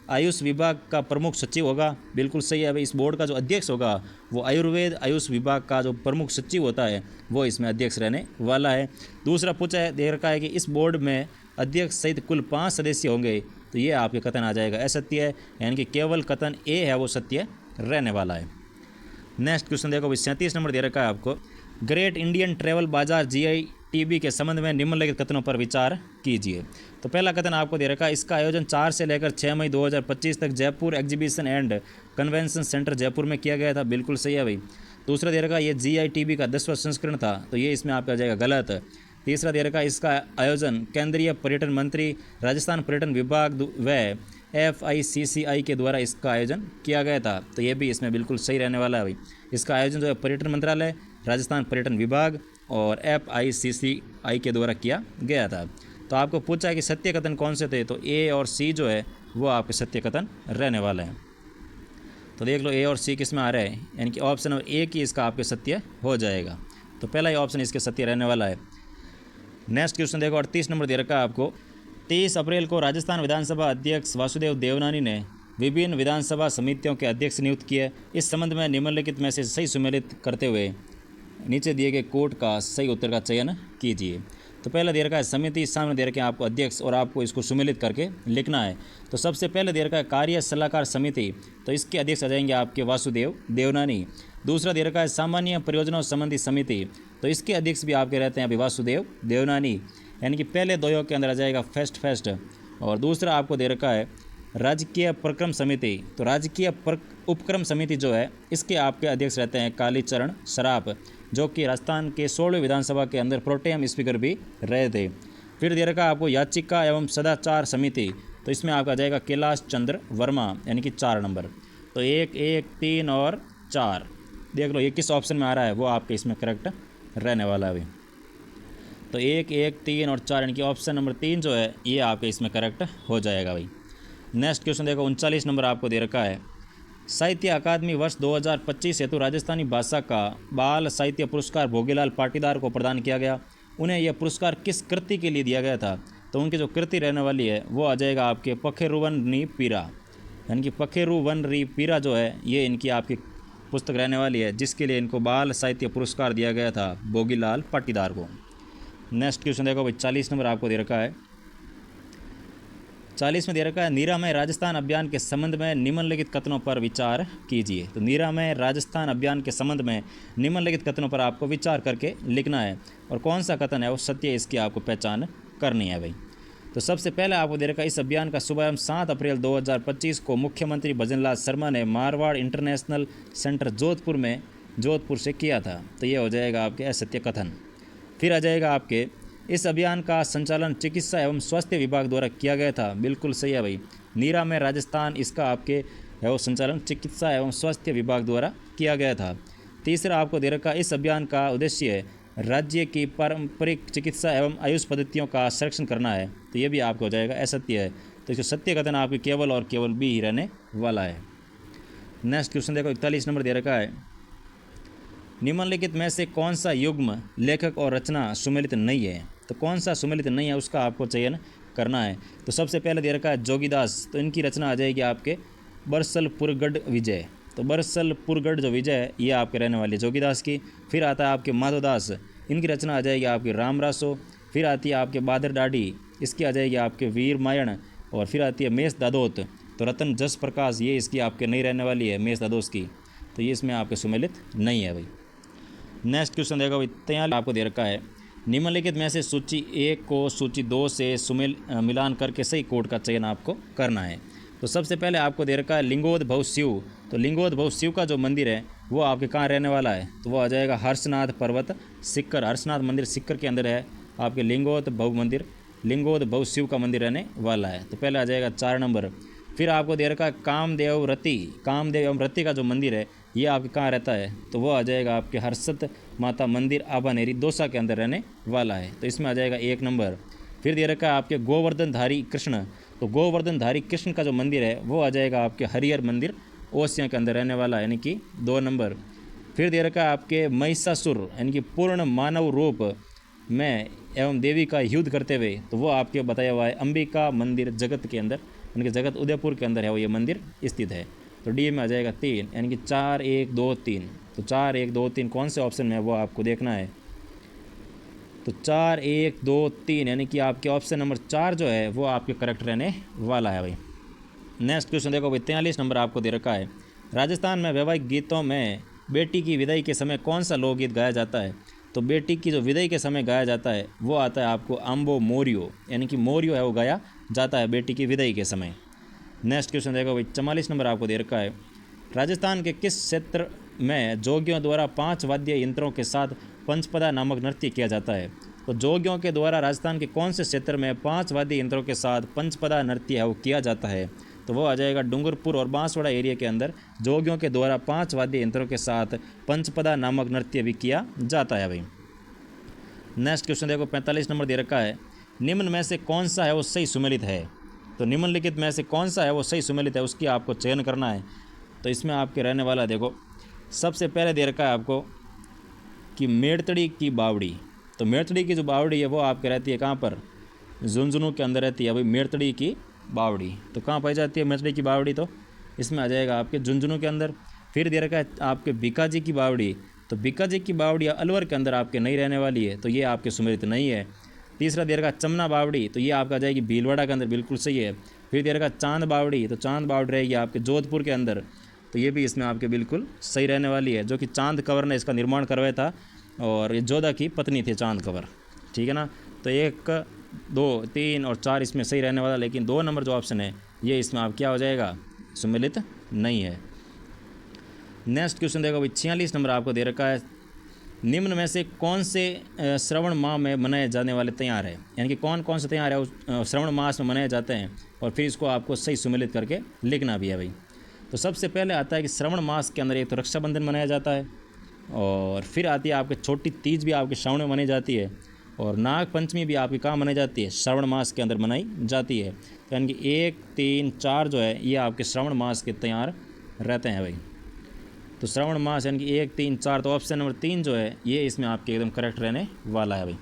आयुष विभाग का प्रमुख सचिव होगा। बिल्कुल सही है भाई, इस बोर्ड का जो अध्यक्ष होगा वो आयुष विभाग का जो प्रमुख सचिव होता है वो इसमें अध्यक्ष रहने वाला है। दूसरा पूछा है दे रखा है कि इस बोर्ड में अध्यक्ष सहित कुल 5 सदस्य होंगे। तो ये आपके कथन आ जाएगा असत्य है, यानी कि केवल कथन ए है वो सत्य रहने वाला है। नेक्स्ट क्वेश्चन देखो, 37 नंबर दे रखा है आपको, ग्रेट इंडियन ट्रैवल बाजार GITB के संबंध में निम्नलिखित कथनों पर विचार कीजिए। तो पहला कथन आपको दे रखा है, इसका आयोजन 4 से लेकर 6 मई 2025 तक Jaipur exhibition and convention centre Jaipur में किया गया था। बिल्कुल सही है भाई। दूसरा दे रखा है ये GITB का 10वां संस्करण था, तो ये इसमें आपका आ जाएगा गलत। तीसरा दे रखा है इसका आयोजन केंद्रीय पर्यटन मंत्री, राजस्थान पर्यटन विभाग व FICCI के द्वारा इसका आयोजन किया गया था। तो ये भी इसमें बिल्कुल सही रहने वाला है भाई। इसका आयोजन जो है पर्यटन मंत्रालय, राजस्थान पर्यटन विभाग और FICCI के द्वारा किया गया था। तो आपको पूछा है कि सत्य कथन कौन से थे, तो A और C जो है वो आपके सत्य कथन रहने वाले हैं। तो देख लो A और C किस में आ रहा है, यानी कि ऑप्शन नंबर A की इसका आपके सत्य हो जाएगा। तो पहला ही ऑप्शन इसके सत्य रहने वाला है। नेक्स्ट क्वेश्चन देखो, 38 नंबर दे रखा है आपको, 23 अप्रैल को राजस्थान विधानसभा अध्यक्ष वासुदेव देवनानी ने विभिन्न विधानसभा समितियों के अध्यक्ष नियुक्त किए। इस संबंध में निम्नलिखित में से सही सुमेलित करते हुए नीचे दिए गए कोट का सही उत्तर का चयन कीजिए। तो पहले दे रखा है समिति, सामने दे रखे हैं आपको अध्यक्ष और आपको इसको सुमेलित करके लिखना है। तो सबसे पहले दे रखा है कार्य सलाहकार समिति, तो इसके अध्यक्ष आ जाएंगे आपके वासुदेव देवनानी। दूसरा दे रखा है सामान्य परियोजनाओं संबंधी समिति, तो इसके अध्यक्ष भी आपके रहते हैं अभी वासुदेव देवनानी, यानी कि पहले दो योग के अंदर आ जाएगा फेस्ट। और दूसरा आपको दे रखा है राजकीय प्रक्रम समिति, तो राजकीय उपक्रम समिति जो है इसके आपके अध्यक्ष रहते हैं कालीचरण सराफ, जो कि राजस्थान के 16वें विधानसभा के अंदर प्रोटेम स्पीकर भी रहे थे। फिर दे रखा आपको याचिका एवं सदाचार समिति, तो इसमें आपका जाएगा कैलाश चंद्र वर्मा, यानी कि 4 नंबर। तो 1, 1, 3 और 4 देख लो ये किस ऑप्शन में आ रहा है वो आपके इसमें करेक्ट रहने वाला है अभी। तो 1, 1, 3 और 4 यानी कि ऑप्शन नंबर 3 जो है ये आपके इसमें करेक्ट हो जाएगा भाई। नेक्स्ट क्वेश्चन देखो, 39 नंबर आपको दे रखा है, साहित्य अकादमी वर्ष 2025 हेतु राजस्थानी भाषा का बाल साहित्य पुरस्कार भोगीलाल पाटीदार को प्रदान किया गया। उन्हें यह पुरस्कार किस कृति के लिए दिया गया था, तो उनकी जो कृति रहने वाली है वो आ जाएगा आपके पखेरुवन नी पीरा, यानी कि पखेरुवन री पीरा जो है ये इनकी आपकी पुस्तक रहने वाली है, जिसके लिए इनको बाल साहित्य पुरस्कार दिया गया था भोगीलाल पाटीदार को। नेक्स्ट क्वेश्चन देखो भाई, 40 नंबर आपको दे रखा है, 40 में दे रखा है निरामय राजस्थान अभियान के संबंध में निम्नलिखित कथनों पर विचार कीजिए। तो निरामय राजस्थान अभियान के संबंध में निम्नलिखित कथनों पर आपको विचार करके लिखना है और कौन सा कथन है वो सत्य, इसकी आपको पहचान करनी है भाई। तो सबसे पहले आपको दे रखा है इस अभियान का शुभारंभ 7 अप्रैल 2025 को मुख्यमंत्री भजनलाल शर्मा ने मारवाड़ इंटरनेशनल सेंटर जोधपुर से किया था। तो ये हो जाएगा आपके असत्य कथन। फिर आ जाएगा आपके इस अभियान का संचालन चिकित्सा एवं स्वास्थ्य विभाग द्वारा किया गया था। बिल्कुल सही है भाई, निरामय राजस्थान इसका आपके है वो संचालन चिकित्सा एवं स्वास्थ्य विभाग द्वारा किया गया था। तीसरा आपको दे रखा इस अभियान का उद्देश्य राज्य की पारंपरिक चिकित्सा एवं आयुष पद्धतियों का संरक्षण करना है। तो ये भी आपको हो जाएगा असत्य है। तो इसको सत्य कथन आपके केवल और केवल बी ही रहने वाला है। नेक्स्ट क्वेश्चन देखो, 41 नंबर दे रखा है, निम्नलिखित में से कौन सा युग्म लेखक और रचना सुमेलित नहीं है। तो कौन सा सुमेलित नहीं है उसका आपको चयन करना है। तो सबसे पहले दे रखा है जोगीदास, तो इनकी रचना आ जाएगी आपके बरसलपुरगढ़ विजय। तो बरसलपुरगढ़ जो विजय है ये आपके रहने वाली है जोगीदास की। फिर आता है आपके माधवदास, इनकी रचना आ जाएगी आपकी रामरासो। फिर आती है आपके बादर डाडी, इसकी आ जाएगी आपके वीर मायण। और फिर आती है मेष दादोत, तो रतन जस प्रकाश ये इसकी आपके नहीं रहने वाली है मेष दादोस की। तो ये इसमें आपके सुमेलित नहीं है भाई। नेक्स्ट क्वेश्चन देखो भाई, 43 आपको दे रखा है, निम्नलिखित में से सूची 1 को सूची 2 से मिलान करके सही कोड का चयन आपको करना है। तो सबसे पहले आपको दे रखा है लिंगोद्भव शिव। तो लिंगोद्भव शिव का जो मंदिर है वो आपके कहाँ रहने वाला है, तो वो आ जाएगा हर्षनाथ पर्वत सिक्कर। हर्षनाथ मंदिर सिक्कर के अंदर है आपके लिंगोद्भव शिव का मंदिर रहने वाला है। तो पहले आ जाएगा 4 नंबर। फिर आपको दे रखा है कामदेव एवं रति का जो मंदिर है ये आपके कहाँ रहता है, तो वो आ जाएगा आपके हर्षत माता मंदिर आबानेरी दौसा के अंदर रहने वाला है। तो इसमें आ जाएगा 1 नंबर। फिर दे रखा है आपके गोवर्धनधारी कृष्ण, तो गोवर्धनधारी कृष्ण का जो मंदिर है वो आ जाएगा आपके हरिहर मंदिर ओसिया के अंदर रहने वाला, यानी कि 2 नंबर। फिर दे रखा है आपके महिषासुर यानी कि पूर्ण मानव रूप में एवं देवी का युद्ध करते हुए, तो वो आपके बताया हुआ है अंबिका मंदिर जगत के अंदर, यानी कि जगत उदयपुर के अंदर है वो ये मंदिर स्थित है। तो डी में आ जाएगा 3, यानी कि 4 1 2 3। तो 4 1 2 3 कौन से ऑप्शन में है वो आपको देखना है। तो 4 1 2 3 यानी कि आपके ऑप्शन नंबर 4 जो है वो आपके करेक्ट रहने वाला है भाई। नेक्स्ट क्वेश्चन देखो भाई, 43 नंबर आपको दे रखा है। राजस्थान में वैवाहिक गीतों में बेटी की विदाई के समय कौन सा लोकगीत गाया जाता है? तो बेटी की जो विदाई के समय गाया जाता है वो आता है आपको अम्बो मोरियो, यानी कि मोरियो है वो गाया जाता है बेटी की विदाई के समय। नेक्स्ट क्वेश्चन देखो भाई, 44 नंबर आपको दे रखा है। राजस्थान के किस क्षेत्र में जोगियों द्वारा 5 वाद्य यंत्रों के साथ पंचपदा नामक नृत्य किया जाता है? तो जोगियों के द्वारा राजस्थान के कौन से क्षेत्र में 5 वाद्य यंत्रों के साथ पंचपदा नृत्य है वो किया जाता है? तो वो आ जाएगा डूंगरपुर और बांसवाड़ा एरिया के अंदर जोगियों के द्वारा 5 वाद्य यंत्रों के साथ पंचपदा नामक नृत्य भी किया जाता है भाई। नेक्स्ट क्वेश्चन देखो, 45 नंबर दे रखा है। निम्न में से कौन सा है वो सही सुमेलित है? तो निम्नलिखित में से कौन सा है वो सही सुमेलित है उसकी आपको चयन करना है। तो इसमें आपके रहने वाला देखो, सबसे पहले दे रखा है आपको कि मेड़तड़ी की बावड़ी। तो मेड़तड़ी की जो बावड़ी है वो आपके रहती है कहाँ पर? झुंझुनू के अंदर रहती है भाई मेड़तड़ी की बावड़ी। तो कहाँ पाई जाती है मेड़तड़ी की बावड़ी? तो इसमें आ जाएगा आपके झुंझुनू के अंदर। फिर दे रखा है आपके बीकाजी की बावड़ी। तो बीकाजी की बावड़ी अलवर के अंदर आपके नहीं रहने वाली है, तो ये आपके सुमेलित नहीं है। तीसरा दे रखा चमना बावड़ी, तो ये आपका आ जाएगी भीलवाड़ा के अंदर, बिल्कुल सही है। फिर दे रखा चांद बावड़ी, तो चांद बावड़ी रहेगी आपके जोधपुर के अंदर, तो ये भी इसमें आपके बिल्कुल सही रहने वाली है, जो कि चांद कंवर ने इसका निर्माण करवाया था और ये जोधा की पत्नी थी चांद कंवर, ठीक है ना। तो 1 2 3 और 4 इसमें सही रहने वाला, लेकिन 2 नंबर जो ऑप्शन है ये इसमें आप क्या हो जाएगा? सुमेलित नहीं है। नेक्स्ट क्वेश्चन देखो भाई, 46 नंबर आपको दे रखा है। निम्न में से कौन से श्रवण माह में मनाए जाने वाले त्यौहार है? यानी कि कौन कौन से त्यौहार है उस श्रवण मास में मनाए जाते हैं, और फिर इसको आपको सही सुमेलित करके लिखना भी है भाई। तो सबसे पहले आता है कि श्रवण मास के अंदर एक तो रक्षाबंधन मनाया जाता है, और फिर आती है आपके छोटी तीज भी आपके श्रावण में मनाई जाती है, और नाग पंचमी भी आपकी कहाँ मनाई जाती है? श्रावण मास के अंदर मनाई जाती है। तो यानी कि 1 3 4 जो है ये आपके श्रावण मास के त्यौहार रहते हैं भाई। तो श्रावण मास यानी कि 1 3 4, तो ऑप्शन नंबर 3 जो है ये इसमें आपके एकदम करेक्ट रहने वाला है भाई।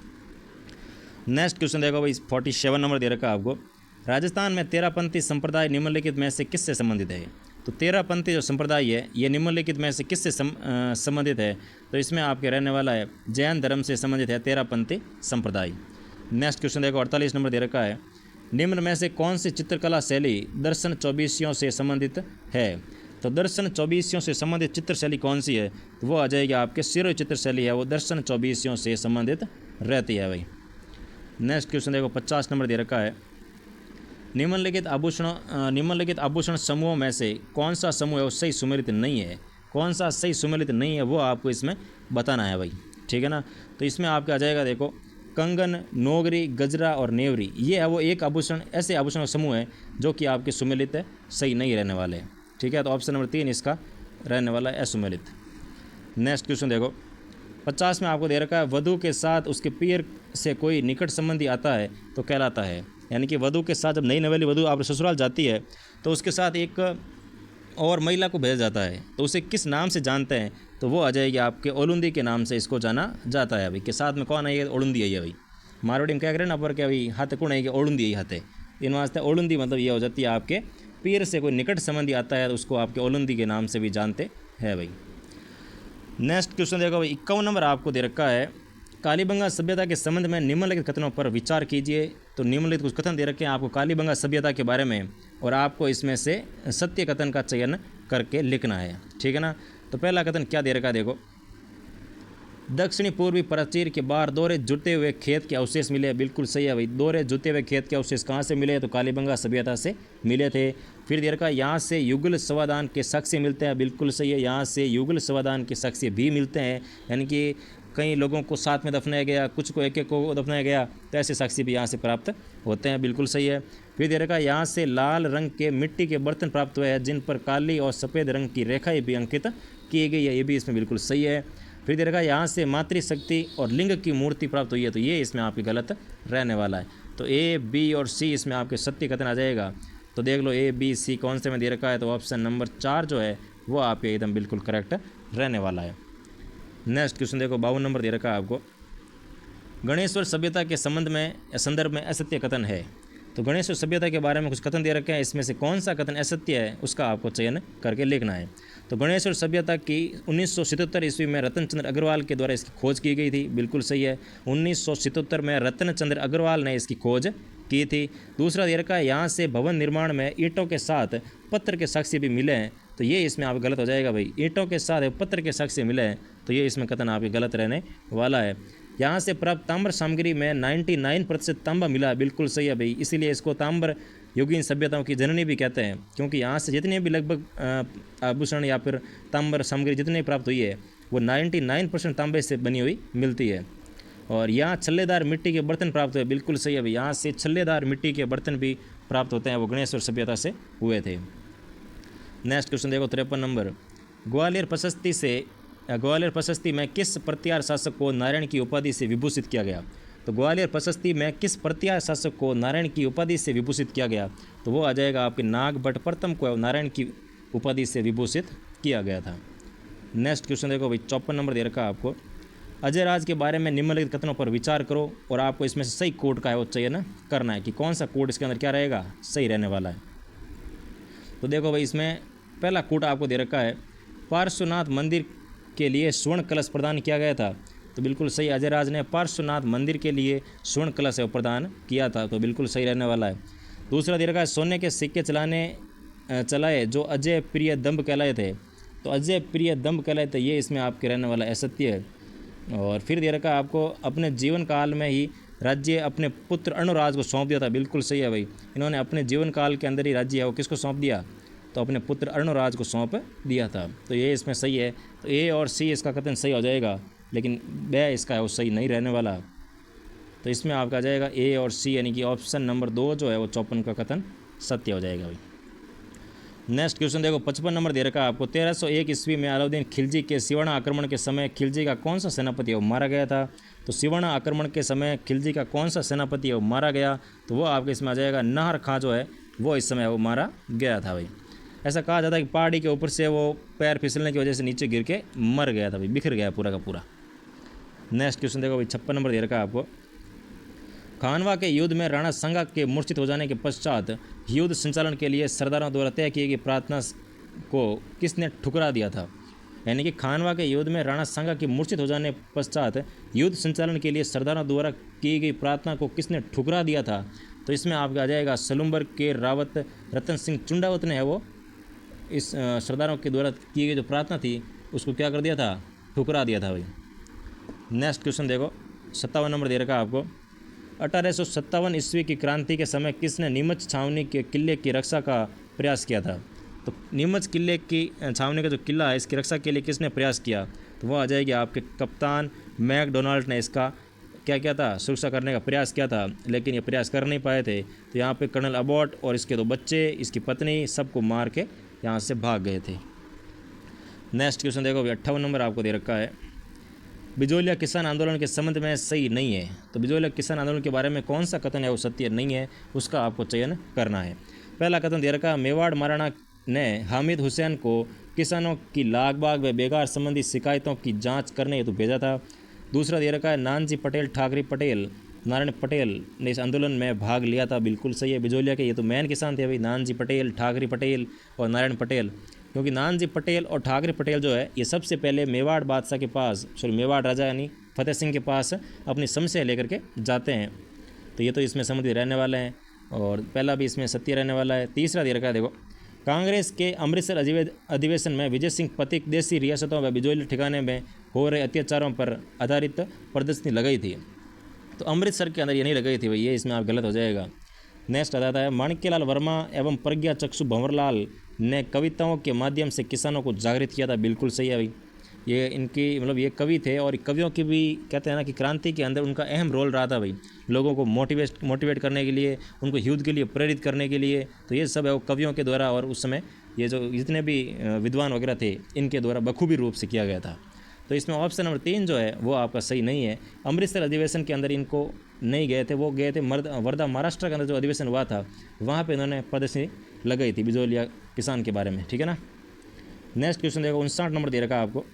नेक्स्ट क्वेश्चन देखो भाई, 47 नंबर दे रखा है आपको। राजस्थान में तेरापंथी संप्रदाय निम्नलिखित में से किससे संबंधित है? तो तेरापंथी जो संप्रदाय है ये निम्नलिखित में से किससे संबंधित है? तो इसमें आपके रहने वाला है जैन धर्म से संबंधित है तेरापंथी संप्रदाय। नेक्स्ट क्वेश्चन देखो, 48 नंबर दे रखा है। निम्न में से कौन सी चित्रकला शैली दर्शन चौबीसियों से संबंधित है? तो दर्शन चौबीसियों से संबंधित चित्र शैली कौन सी है? तो वो आ जाएगी आपके सिरोही चित्र शैली है वो दर्शन चौबीसियों से संबंधित रहती है भाई। नेक्स्ट क्वेश्चन देखो, 50 नंबर दे रखा है। निम्नलिखित आभूषण समूहों में से कौन सा समूह है वो सही सुमेलित नहीं है? कौन सा सही सुमेलित नहीं है वो आपको इसमें बताना है भाई, ठीक है ना। तो इसमें आपका आ जाएगा देखो, कंगन, नोगरी, गजरा और नेवरी, ये है वो एक आभूषण, ऐसे आभूषण का समूह है जो कि आपके सुमेलित सही नहीं रहने वाले, ठीक है। तो ऑप्शन नंबर 3 इसका रहने वाला है असुमेलित। नेक्स्ट क्वेश्चन देखो, 50 में आपको दे रखा है वधु के साथ उसके पीर से कोई निकट संबंधी आता है तो कहलाता है। यानी कि वधु के साथ जब नई नवेली वधु आप ससुराल जाती है तो उसके साथ एक और महिला को भेजा जाता है, तो उसे किस नाम से जानते हैं? तो वो आ जाएगी आपके ओलुंदी के नाम से इसको जाना जाता है भाई। के साथ में कौन है? ओलुंदी है भाई। मारवाड़ी में क्या करें ना पर क्या भाई हाथ कौन है कि ओलुंदी हाथ है, इन वास्ते ओलुंदी मतलब ये हो जाती है आपके पीर से कोई निकट संबंधी आता है तो उसको आपके ओलुंदी के नाम से भी जानते हैं भाई। नेक्स्ट क्वेश्चन देखो भाई, 51 नंबर आपको दे रखा है। कालीबंगा सभ्यता के संबंध में निम्नलिखित कथनों पर विचार कीजिए। तो निम्नलिखित कुछ कथन दे रखे हैं आपको कालीबंगा सभ्यता के बारे में, और आपको इसमें से सत्य कथन का चयन करके लिखना है, ठीक है ना। तो पहला कथन क्या दे रखा है देखो, दक्षिणी पूर्वी प्राचीर के बाहर दोहरे जुटे हुए खेत के अवशेष मिले। बिल्कुल सही है भाई, दोहरे जुटे हुए खेत के अवशेष कहाँ से मिले? तो कालीबंगा सभ्यता से मिले थे। फिर दे रखा यहाँ से युगल समाधान के साक्ष्य मिलते हैं। बिल्कुल सही है, यहाँ से युगल समाधान के साक्ष्य भी मिलते हैं, यानी कि कई लोगों को साथ में दफनाया गया, कुछ को एक एक को दफनाया गया, तो ऐसे साक्ष्य भी यहाँ से प्राप्त होते हैं। बिल्कुल सही है। फिर दे रखा यहाँ से लाल रंग के मिट्टी के बर्तन प्राप्त हुए हैं जिन पर काली और सफ़ेद रंग की रेखाएँ भी अंकित की गई है, ये भी इसमें बिल्कुल सही है। फिर दे रखा यहाँ से मातृशक्ति और लिंग की मूर्ति प्राप्त हुई है, तो ये इसमें आपकी गलत रहने वाला है। तो ए, बी और सी इसमें आपके सत्य कथन आ जाएगा। तो देख लो ए, बी, सी कौन से में दे रखा है, तो ऑप्शन नंबर 4 जो है वो आपके एकदम बिल्कुल करेक्ट रहने वाला है। नेक्स्ट क्वेश्चन देखो 52 नंबर दे रखा है आपको, गणेश्वर सभ्यता के संबंध में संदर्भ में असत्य कथन है। तो गणेश्वर सभ्यता के बारे में कुछ कथन दे रखे हैं, इसमें से कौन सा कथन असत्य है उसका आपको चयन करके लिखना है। तो गणेश्वर सभ्यता की 1977 ईस्वी में रतनचंद्र अग्रवाल के द्वारा इसकी खोज की गई थी, बिल्कुल सही है। 1977 में रतनचंद्र अग्रवाल ने इसकी खोज की थी। दूसरा दे रखा है, यहाँ से भवन निर्माण में ईंटों के साथ पत्थर के साक्ष्य भी मिले हैं। तो ये इसमें आप गलत हो जाएगा भाई, ईंटों के साथ पत्थर के साक्ष्य मिले हैं, तो ये इसमें कथन आपके गलत रहने वाला है। यहाँ से प्राप्त ताम्र सामग्री में 99% तांबा मिला, बिल्कुल सही है भाई, इसीलिए इसको ताम्र युगीन सभ्यताओं की जननी भी कहते हैं, क्योंकि यहाँ से जितने भी लगभग आभूषण या फिर ताम्र सामग्री जितनी प्राप्त हुई है वो 99% तांबे से बनी हुई मिलती है। और यहाँ छल्लेदार मिट्टी के बर्तन प्राप्त हुए, बिल्कुल सही है भाई, यहाँ से छल्लेदार मिट्टी के बर्तन भी प्राप्त होते हैं, वो गणेश्वर सभ्यता से हुए थे। नेक्स्ट क्वेश्चन देखो 53 नंबर, ग्वालियर प्रशस्ति में किस प्रतिहार शासक को नारायण की उपाधि से विभूषित किया गया। तो ग्वालियर प्रशस्ति में किस प्रतिहार शासक को नारायण की उपाधि से विभूषित किया गया, तो वो आ जाएगा आपके नाग भट्ट प्रथम को नारायण की उपाधि से विभूषित किया गया था। नेक्स्ट क्वेश्चन देखो भाई 54 नंबर दे रखा है आपको, अजय राज के बारे में निम्नलिखित कथनों पर विचार करो और आपको इसमें से सही कोड का है वो चयन करना है कि कौन सा कोड इसके अंदर क्या रहेगा, सही रहने वाला है। तो देखो भाई इसमें पहला कोड आपको दे रखा है, पार्श्वनाथ मंदिर के लिए स्वर्ण कलश प्रदान किया गया था। तो बिल्कुल सही, अजय राज ने पार्श्वनाथ मंदिर के लिए स्वर्ण कलश प्रदान किया था, तो बिल्कुल सही रहने वाला है। दूसरा दे रखा है, सोने के सिक्के चलाए जो अजय प्रिय दम्भ कहलाए थे। तो अजय प्रिय दम्भ कहलाए थे, ये इसमें आपके रहने वाला असत्य है। और फिर दे रखा है आपको, अपने जीवन काल में ही राज्य अपने पुत्र अर्णराज को सौंप दिया था, बिल्कुल सही है भाई, इन्होंने अपने जीवन काल के अंदर ही राज्य है वो किसको सौंप दिया, तो अपने पुत्र अर्णराज को सौंप दिया था। तो ये इसमें सही है, तो ए और सी इसका कथन सही हो जाएगा, लेकिन ब इसका है वो सही नहीं रहने वाला। तो इसमें आपका जाएगा ए और सी, यानी कि ऑप्शन नंबर 2 जो है वो 54 का कथन सत्य हो जाएगा भाई। नेक्स्ट क्वेश्चन देखो 55 नंबर दे रखा है आपको, 1301 ईस्वी में अलाउद्दीन खिलजी के सिवाना आक्रमण के समय खिलजी का कौन सा सेनापति है वो मारा गया था। तो सिवाना आक्रमण के समय खिलजी का कौन सा सेनापति है वो मारा गया, तो वो आपके इसमें आ जाएगा नाहर खां जो है वो इस समय वो मारा गया था भाई। ऐसा कहा जाता है कि पहाड़ी के ऊपर से वो पैर फिसलने की वजह से नीचे गिर के मर गया था भाई, बिखर गया पूरा का पूरा। नेक्स्ट क्वेश्चन देखो भाई 56 नंबर दे रखा है आपको, खानवा के युद्ध में राणा संगा के मूर्छित हो जाने के पश्चात युद्ध संचालन के लिए सरदारों द्वारा तय की गई प्रार्थना को किसने ठुकरा दिया था। यानी कि खानवा के युद्ध में राणा संगा के मूर्छित हो जाने पश्चात युद्ध संचालन के लिए सरदारों द्वारा की गई प्रार्थना को किसने ठुकरा दिया था। तो इसमें आपका आ जाएगा सलूम्बर के रावत रतन सिंह चुंडावत ने है वो इस सरदारों के द्वारा की गई जो प्रार्थना थी उसको क्या कर दिया था, ठुकरा दिया था भाई। नेक्स्ट क्वेश्चन देखो 57 नंबर दे रखा है आपको, 1857 ईस्वी की क्रांति के समय किसने नीमच छावनी के किले की रक्षा का प्रयास किया था। तो नीमच किले की छावनी का जो किला है इसकी रक्षा के लिए किसने प्रयास किया, तो वो आ जाएगी आपके कप्तान मैकडोनाल्ड ने इसका क्या किया था, सुरक्षा करने का प्रयास किया था, लेकिन ये प्रयास कर नहीं पाए थे। तो यहाँ पे कर्नल अबॉट और इसके 2 बच्चे, इसकी पत्नी, सबको मार के यहाँ से भाग गए थे। नेक्स्ट क्वेश्चन देखो 58 नंबर आपको दे रखा है, बिजोलिया किसान आंदोलन के संबंध में सही नहीं है। तो बिजोलिया किसान आंदोलन के बारे में कौन सा कथन है वो सत्य नहीं है, उसका आपको चयन करना है। पहला कथन दे रखा, मेवाड़ महाराणा ने हामिद हुसैन को किसानों की लाग बाग व बेगार संबंधी शिकायतों की जांच करने हेतु भेजा था। दूसरा दे रखा है, नानजी पटेल ठाकरे पटेल नारायण पटेल ने इस आंदोलन में भाग लिया था, बिल्कुल सही है। बिजोलिया के ये तो मेन किसान थे भाई, नानजी पटेल, ठाकरे पटेल और नारायण पटेल, क्योंकि नानजी पटेल और ठाकरे पटेल जो है ये सबसे पहले मेवाड़ बादशाह के पास, मेवाड़ राजा यानी फतेह सिंह के पास अपनी समस्या लेकर के जाते हैं। तो ये तो इसमें समझ रहने वाले हैं और पहला भी इसमें सत्य रहने वाला है। तीसरा दे रखा है देखो, कांग्रेस के अमृतसर अधिवेशन में विजय सिंह पथिक देसी रियासतों व बिजोलिया ठिकाने में हो रहे अत्याचारों पर आधारित प्रदर्शनी लगाई थी। तो अमृतसर के अंदर ये नहीं लगाई थी भाई, ये इसमें आप गलत हो जाएगा। नेक्स्ट आ जाता है, माणिक्यलाल वर्मा एवं प्रज्ञा चक्षु भंवरलाल ने कविताओं के माध्यम से किसानों को जागृत किया था, बिल्कुल सही है भाई। ये इनकी मतलब ये कवि थे और कवियों की भी कहते हैं ना कि क्रांति के अंदर उनका अहम रोल रहा था भाई, लोगों को मोटिवेट करने के लिए, उनको युद्ध के लिए प्रेरित करने के लिए। तो ये सब है वो कवियों के द्वारा और उस समय ये जो जितने भी विद्वान वगैरह थे इनके द्वारा बखूबी रूप से किया गया था। तो इसमें ऑप्शन नंबर 3 जो है वो आपका सही नहीं है। अमृतसर अधिवेशन के अंदर इनको नहीं गए थे, वो गए थे वर्धा महाराष्ट्र के अंदर जो अधिवेशन हुआ था वहाँ पे इन्होंने प्रदर्शनी लगाई थी बिजोलिया किसान के बारे में, ठीक है ना। नेक्स्ट क्वेश्चन देखो 59 नंबर दे रखा है आपको,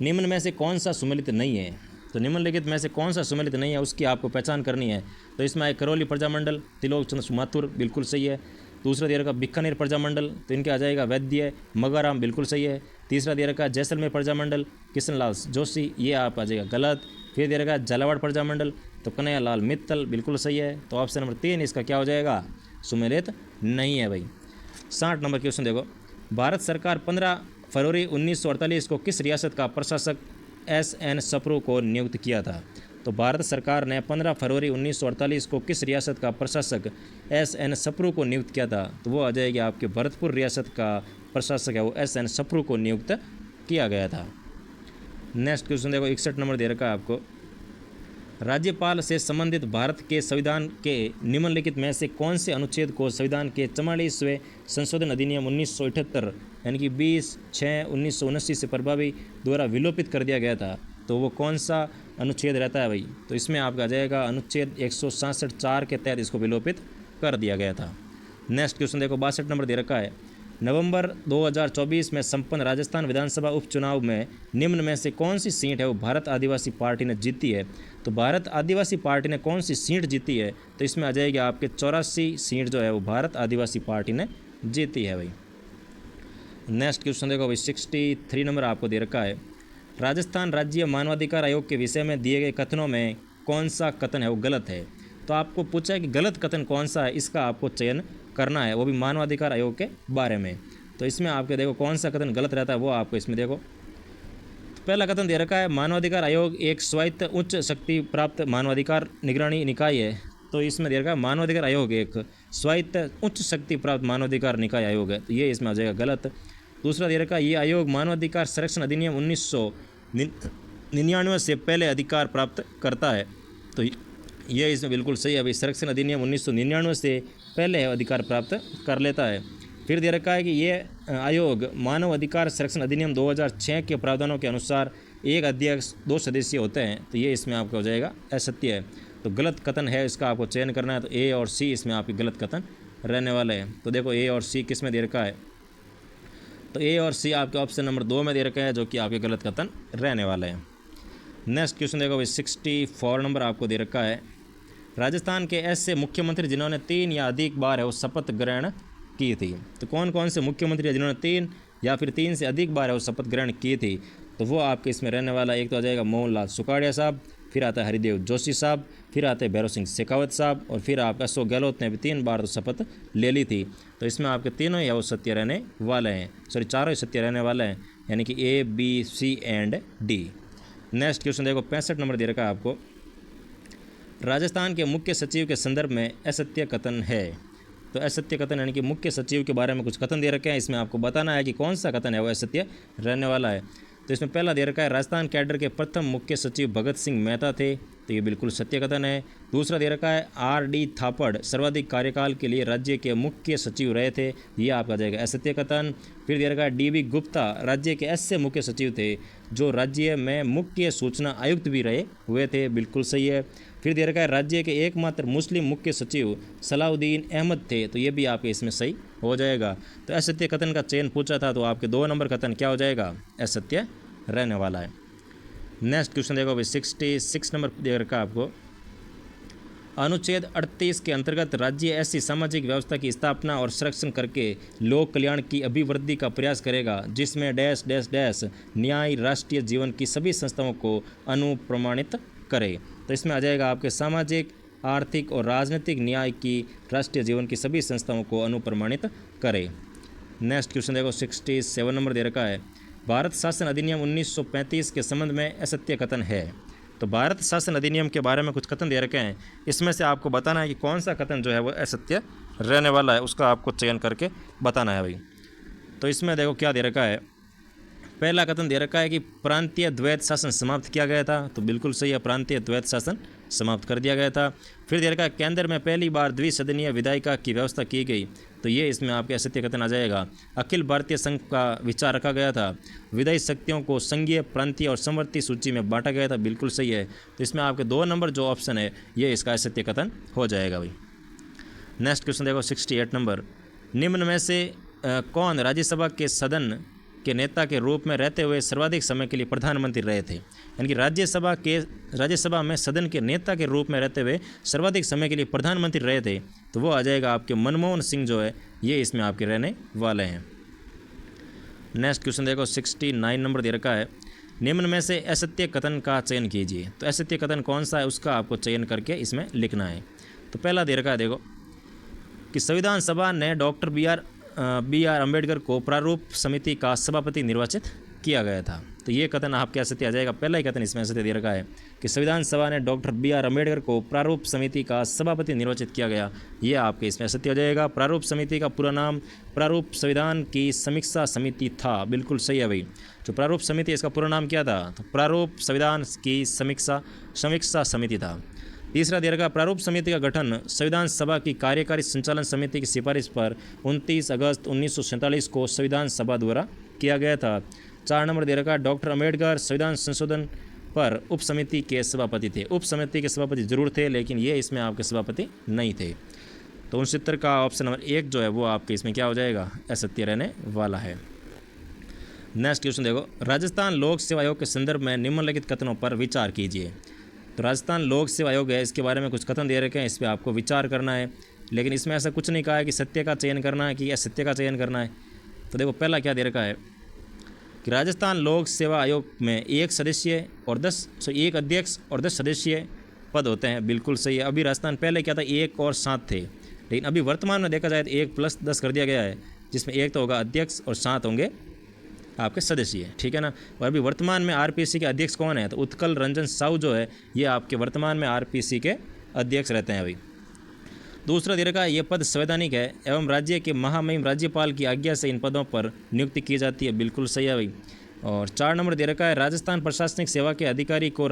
निम्न में से कौन सा सुमेलित नहीं है। तो निम्नलिखित में से कौन सा सुमेलित नहीं है उसकी आपको पहचान करनी है। तो इसमें आए करौली प्रजामंडल, त्रिलोक चंद्र माथुर, बिल्कुल सही है। दूसरा दे रखा बीकानेर प्रजामंडल, तो इनके आ जाएगा वैद्य मगाराम, बिल्कुल सही है। तीसरा दे रखा जैसलमेर प्रजामंडल, किशनलाल जोशी, ये आप आ जाएगा गलत। फिर दे रखा झालावाड़ प्रजामंडल, तो कन्हैया लाल मित्तल, बिल्कुल सही है। तो ऑप्शन नंबर 3 इसका क्या हो जाएगा, सुमेलित नहीं है भाई। 60 नंबर क्वेश्चन देखो, भारत सरकार 15 फरवरी 1948 को किस रियासत का प्रशासक SN सप्रू को नियुक्त किया था। तो भारत सरकार ने 15 फरवरी 1948 को किस रियासत का प्रशासक SN सप्रू को नियुक्त किया था। तो वो आ जाएगी आपके भरतपुर रियासत का प्रशासक है वो SN सप्रू को नियुक्त किया गया था। नेक्स्ट क्वेश्चन देखो 61 नंबर दे रखा है आपको, राज्यपाल से संबंधित भारत के संविधान के निम्नलिखित में से कौन से अनुच्छेद को संविधान के 44वें संशोधन अधिनियम 1978 यानी कि 20/6/1979 से प्रभावी द्वारा विलोपित कर दिया गया था। तो वो कौन सा अनुच्छेद रहता है भाई। तो इसमें आपका आ जाएगा अनुच्छेद 166(4) के तहत इसको विलोपित कर दिया गया था। नेक्स्ट क्वेश्चन देखो 62 नंबर दे रखा है, नवंबर 2024 में संपन्न राजस्थान विधानसभा उपचुनाव में निम्न में से कौन सी सीट है वो भारत आदिवासी पार्टी ने जीती है। तो भारत आदिवासी पार्टी ने कौन सी सीट जीती है। तो इसमें आ जाएगी आपके 84 सीट जो है वो भारत आदिवासी पार्टी ने जीती है भाई। नेक्स्ट क्वेश्चन देखो भाई 63 नंबर आपको दे रखा है, राजस्थान राज्य मानवाधिकार आयोग के विषय में दिए गए कथनों में कौन सा कथन है वो गलत है। तो आपको पूछा है कि गलत कथन कौन सा है, इसका आपको चयन करना है, वो भी मानवाधिकार आयोग के बारे में। तो इसमें आपके देखो कौन सा कथन गलत रहता है वो आपको इसमें देखो। तो पहला कथन दे रखा है, मानवाधिकार आयोग एक स्वायत्त उच्च शक्ति प्राप्त मानवाधिकार निगरानी निकाय है। तो इसमें दे रखा है मानवाधिकार आयोग एक स्वायत्त उच्च शक्ति प्राप्त मानवाधिकार निकाय आयोग है, तो ये इसमें आ जाएगा गलत। दूसरा दे रखा है, ये आयोग मानवाधिकार संरक्षण अधिनियम 1999 से पहले अधिकार प्राप्त करता है। तो ये इसमें बिल्कुल सही है भाई, संरक्षण अधिनियम 1999 से पहले अधिकार प्राप्त कर लेता है। फिर दे रखा है कि ये आयोग मानव अधिकार संरक्षण अधिनियम 2006 के प्रावधानों के अनुसार एक अध्यक्ष 2 सदस्य होते हैं। तो ये इसमें आपका हो जाएगा असत्य है। तो गलत कथन है, इसका आपको चयन करना है। तो ए और सी इसमें आपके गलत कथन रहने वाले हैं। तो देखो ए और सी किस में दे रखा है, तो ए और सी आपके ऑप्शन नंबर 2 में दे रखा है जो कि आपके गलत कथन रहने वाले हैं। नेक्स्ट क्वेश्चन देखो भाई 64 नंबर आपको दे रखा है, राजस्थान के ऐसे मुख्यमंत्री जिन्होंने 3 या अधिक बार है वो शपथ ग्रहण की थी। तो कौन कौन से मुख्यमंत्री जिन्होंने 3 या फिर 3 से अधिक बार है वो शपथ ग्रहण की थी। तो वो आपके इसमें रहने वाला एक तो आ जाएगा मोहनलाल सुखाड़िया साहब, फिर आता है हरिदेव जोशी साहब, फिर आते हैं भैरव सिंह शेखावत साहब, और फिर आप अशोक गहलोत ने भी 3 बार तो शपथ ले ली थी। तो इसमें आपके तीनों ही वो सत्य रहने वाले हैं, सॉरी चारों ही सत्य रहने वाले हैं, यानी कि A, B, C and D। Next question देखो 65 नंबर दे रखा है आपको, राजस्थान के मुख्य सचिव के संदर्भ में असत्य कथन है। तो असत्य कथन यानी कि मुख्य सचिव के बारे में कुछ कथन दे रखे हैं, इसमें आपको बताना है कि कौन सा कथन है वो असत्य रहने वाला है। तो इसमें पहला दे रखा है, राजस्थान कैडर के प्रथम मुख्य सचिव भगत सिंह मेहता थे। तो ये बिल्कुल सत्य कथन है। दूसरा दे रखा है, R.D. थापड़ सर्वाधिक कार्यकाल के लिए राज्य के मुख्य सचिव रहे थे। ये आपका जाएगा असत्य कथन। फिर दे रखा है, D.B. गुप्ता राज्य के ऐसे मुख्य सचिव थे जो राज्य में मुख्य सूचना आयुक्त भी रहे हुए थे। बिल्कुल सही है। फिर दे रखा है, राज्य के एकमात्र मुस्लिम मुख्य सचिव सलाउद्दीन अहमद थे। तो ये भी आपके इसमें सही हो जाएगा। तो असत्य कथन का चयन पूछा था, तो आपके 2 नंबर कथन क्या हो जाएगा, असत्य रहने वाला है। नेक्स्ट क्वेश्चन देखो भाई 66 नंबर दे रखा आपको, अनुच्छेद 38 के अंतर्गत राज्य ऐसी सामाजिक व्यवस्था की स्थापना और संरक्षण करके लोक कल्याण की अभिवृद्धि का प्रयास करेगा जिसमें डैश डैश डैश न्याय राष्ट्रीय जीवन की सभी संस्थाओं को अनुप्रमाणित करे। तो इसमें आ जाएगा आपके सामाजिक आर्थिक और राजनीतिक न्याय की राष्ट्रीय जीवन की सभी संस्थाओं को अनुप्रमाणित करे। नेक्स्ट क्वेश्चन देखो 67 नंबर दे रखा है, भारत शासन अधिनियम 1935 के संबंध में असत्य कथन है। तो भारत शासन अधिनियम के बारे में कुछ कथन दे रखे हैं, इसमें से आपको बताना है कि कौन सा कथन जो है वो असत्य रहने वाला है, उसका आपको चयन करके बताना है भाई। तो इसमें देखो क्या दे रखा है, पहला कथन दे रखा है कि प्रांतीय द्वैत शासन समाप्त किया गया था, तो बिल्कुल सही है, प्रांतीय द्वैत शासन समाप्त कर दिया गया था। फिर दे रखा है केंद्र में पहली बार द्विसदनीय विधायिका की व्यवस्था की गई, तो ये इसमें आपके असत्य कथन आ जाएगा। अखिल भारतीय संघ का विचार रखा गया था, विधायी शक्तियों को संघीय, प्रांतीय और समवर्ती सूची में बांटा गया था, बिल्कुल सही है। तो इसमें आपके 2 नंबर जो ऑप्शन है ये इसका असत्य कथन हो जाएगा भाई। नेक्स्ट क्वेश्चन देखो 68 नंबर, निम्न में से कौन राज्यसभा के सदन के नेता के रूप में रहते हुए सर्वाधिक समय के लिए प्रधानमंत्री रहे थे? यानी कि राज्यसभा में सदन के नेता के रूप में रहते हुए सर्वाधिक समय के लिए प्रधानमंत्री रहे थे, तो वो आ जाएगा आपके मनमोहन सिंह जो है, ये इसमें आपके रहने वाले हैं। नेक्स्ट क्वेश्चन देखो 69 नंबर दे रखा है, निम्न में से असत्य कथन का चयन कीजिए। तो असत्य कथन कौन सा है उसका आपको चयन करके इसमें लिखना है। तो पहला दे रखा है देखो कि संविधान सभा ने डॉक्टर बी आर अम्बेडकर को प्रारूप समिति का सभापति निर्वाचित किया गया था, तो ये कथन आपके असत्य आ जाएगा। पहला ही कथन इसमें असत्य दे रखा है कि संविधान सभा ने डॉक्टर बी आर अम्बेडकर को प्रारूप समिति का सभापति निर्वाचित किया गया, ये आपके इसमें असत्य हो जाएगा। प्रारूप समिति का पूरा नाम प्रारूप संविधान की समीक्षा समिति था, बिल्कुल सही है भाई। जो प्रारूप समिति इसका पूरा नाम क्या था? तो प्रारूप संविधान की समीक्षा समिति था। तीसरा दे रखा, प्रारूप समिति का गठन संविधान सभा की कार्यकारी संचालन समिति की सिफारिश पर 29 अगस्त 1947 को संविधान सभा द्वारा किया गया था। 4 नंबर दे रखा, डॉक्टर अम्बेडकर संविधान संशोधन पर उप समिति के सभापति थे। उप समिति के सभापति जरूर थे, लेकिन ये इसमें आपके सभापति नहीं थे। तो 69 का ऑप्शन नंबर 1 जो है वो आपके इसमें क्या हो जाएगा? असत्य रहने वाला है। नेक्स्ट क्वेश्चन देखो, राजस्थान लोक सेवा आयोग के संदर्भ में निम्नलिखित कथनों पर विचार कीजिए। तो राजस्थान लोक सेवा आयोग है, इसके बारे में कुछ कथन दे रखे हैं, इस पर आपको विचार करना है, लेकिन इसमें ऐसा कुछ नहीं कहा है कि सत्य का चयन करना है कि असत्य का चयन करना है। तो देखो पहला क्या दे रखा है कि राजस्थान लोक सेवा आयोग में एक अध्यक्ष और 10 सदस्यीय पद होते हैं, बिल्कुल सही है। अभी राजस्थान पहले क्या था, 1 और 7 थे, लेकिन अभी वर्तमान में देखा जाए तो 1 + 10 कर दिया गया है, जिसमें 1 तो होगा अध्यक्ष और 7 होंगे आपके सदस्य, ठीक है ना। और अभी वर्तमान में आरपीसी के अध्यक्ष कौन है? तो उत्कल रंजन साहू जो है ये आपके वर्तमान में आरपीसी के अध्यक्ष रहते हैं अभी। दूसरा दे रखा है, ये पद संवैधानिक है एवं राज्य के महामहिम राज्यपाल की आज्ञा से इन पदों पर नियुक्ति की जाती है, बिल्कुल सही है भाई। और 4 नंबर दे रखा है, राजस्थान प्रशासनिक सेवा के अधिकारी को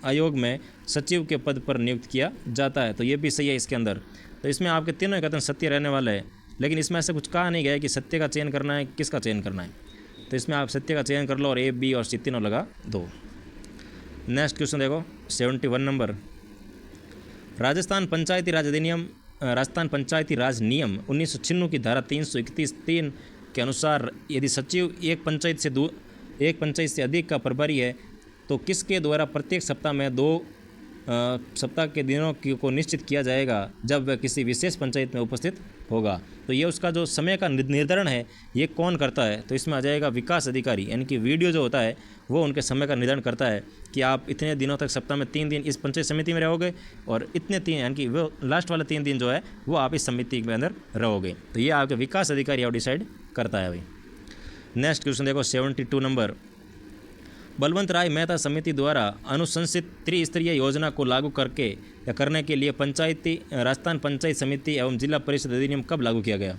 आयोग में सचिव के पद पर नियुक्त किया जाता है, तो ये भी सही है इसके अंदर। तो इसमें आपके तीनों कथन सत्य रहने वाला है, लेकिन इसमें ऐसा कुछ कहा नहीं गया कि सत्य का चयन करना है किसका चयन करना है। तो इसमें आप सत्य का चयन कर लो और A, B और C तीनों लगा दो। नेक्स्ट क्वेश्चन देखो 71 नंबर, राजस्थान पंचायती राज नियम 1996 की धारा 331(3) के अनुसार यदि सचिव एक पंचायत से अधिक का प्रभारी है तो किसके द्वारा प्रत्येक सप्ताह में 2 सप्ताह के दिनों को निश्चित किया जाएगा जब वह किसी विशेष पंचायत में उपस्थित होगा। तो ये उसका जो समय का निर्धारण है ये कौन करता है? तो इसमें आ जाएगा विकास अधिकारी, यानी कि वीडियो जो होता है वो उनके समय का निर्धारण करता है कि आप इतने दिनों तक सप्ताह में 3 दिन इस पंचायत समिति में रहोगे और इतने 3 यानी कि वो लास्ट वाले 3 दिन जो है वो आप इस समिति के अंदर रहोगे। तो ये आपके विकास अधिकारी आप डिसाइड करता है भाई। नेक्स्ट क्वेश्चन देखो 72 नंबर, बलवंत राय मेहता समिति द्वारा अनुशंसित त्रिस्तरीय योजना को लागू करने के लिए राजस्थान पंचायत समिति एवं जिला परिषद अधिनियम कब लागू किया गया?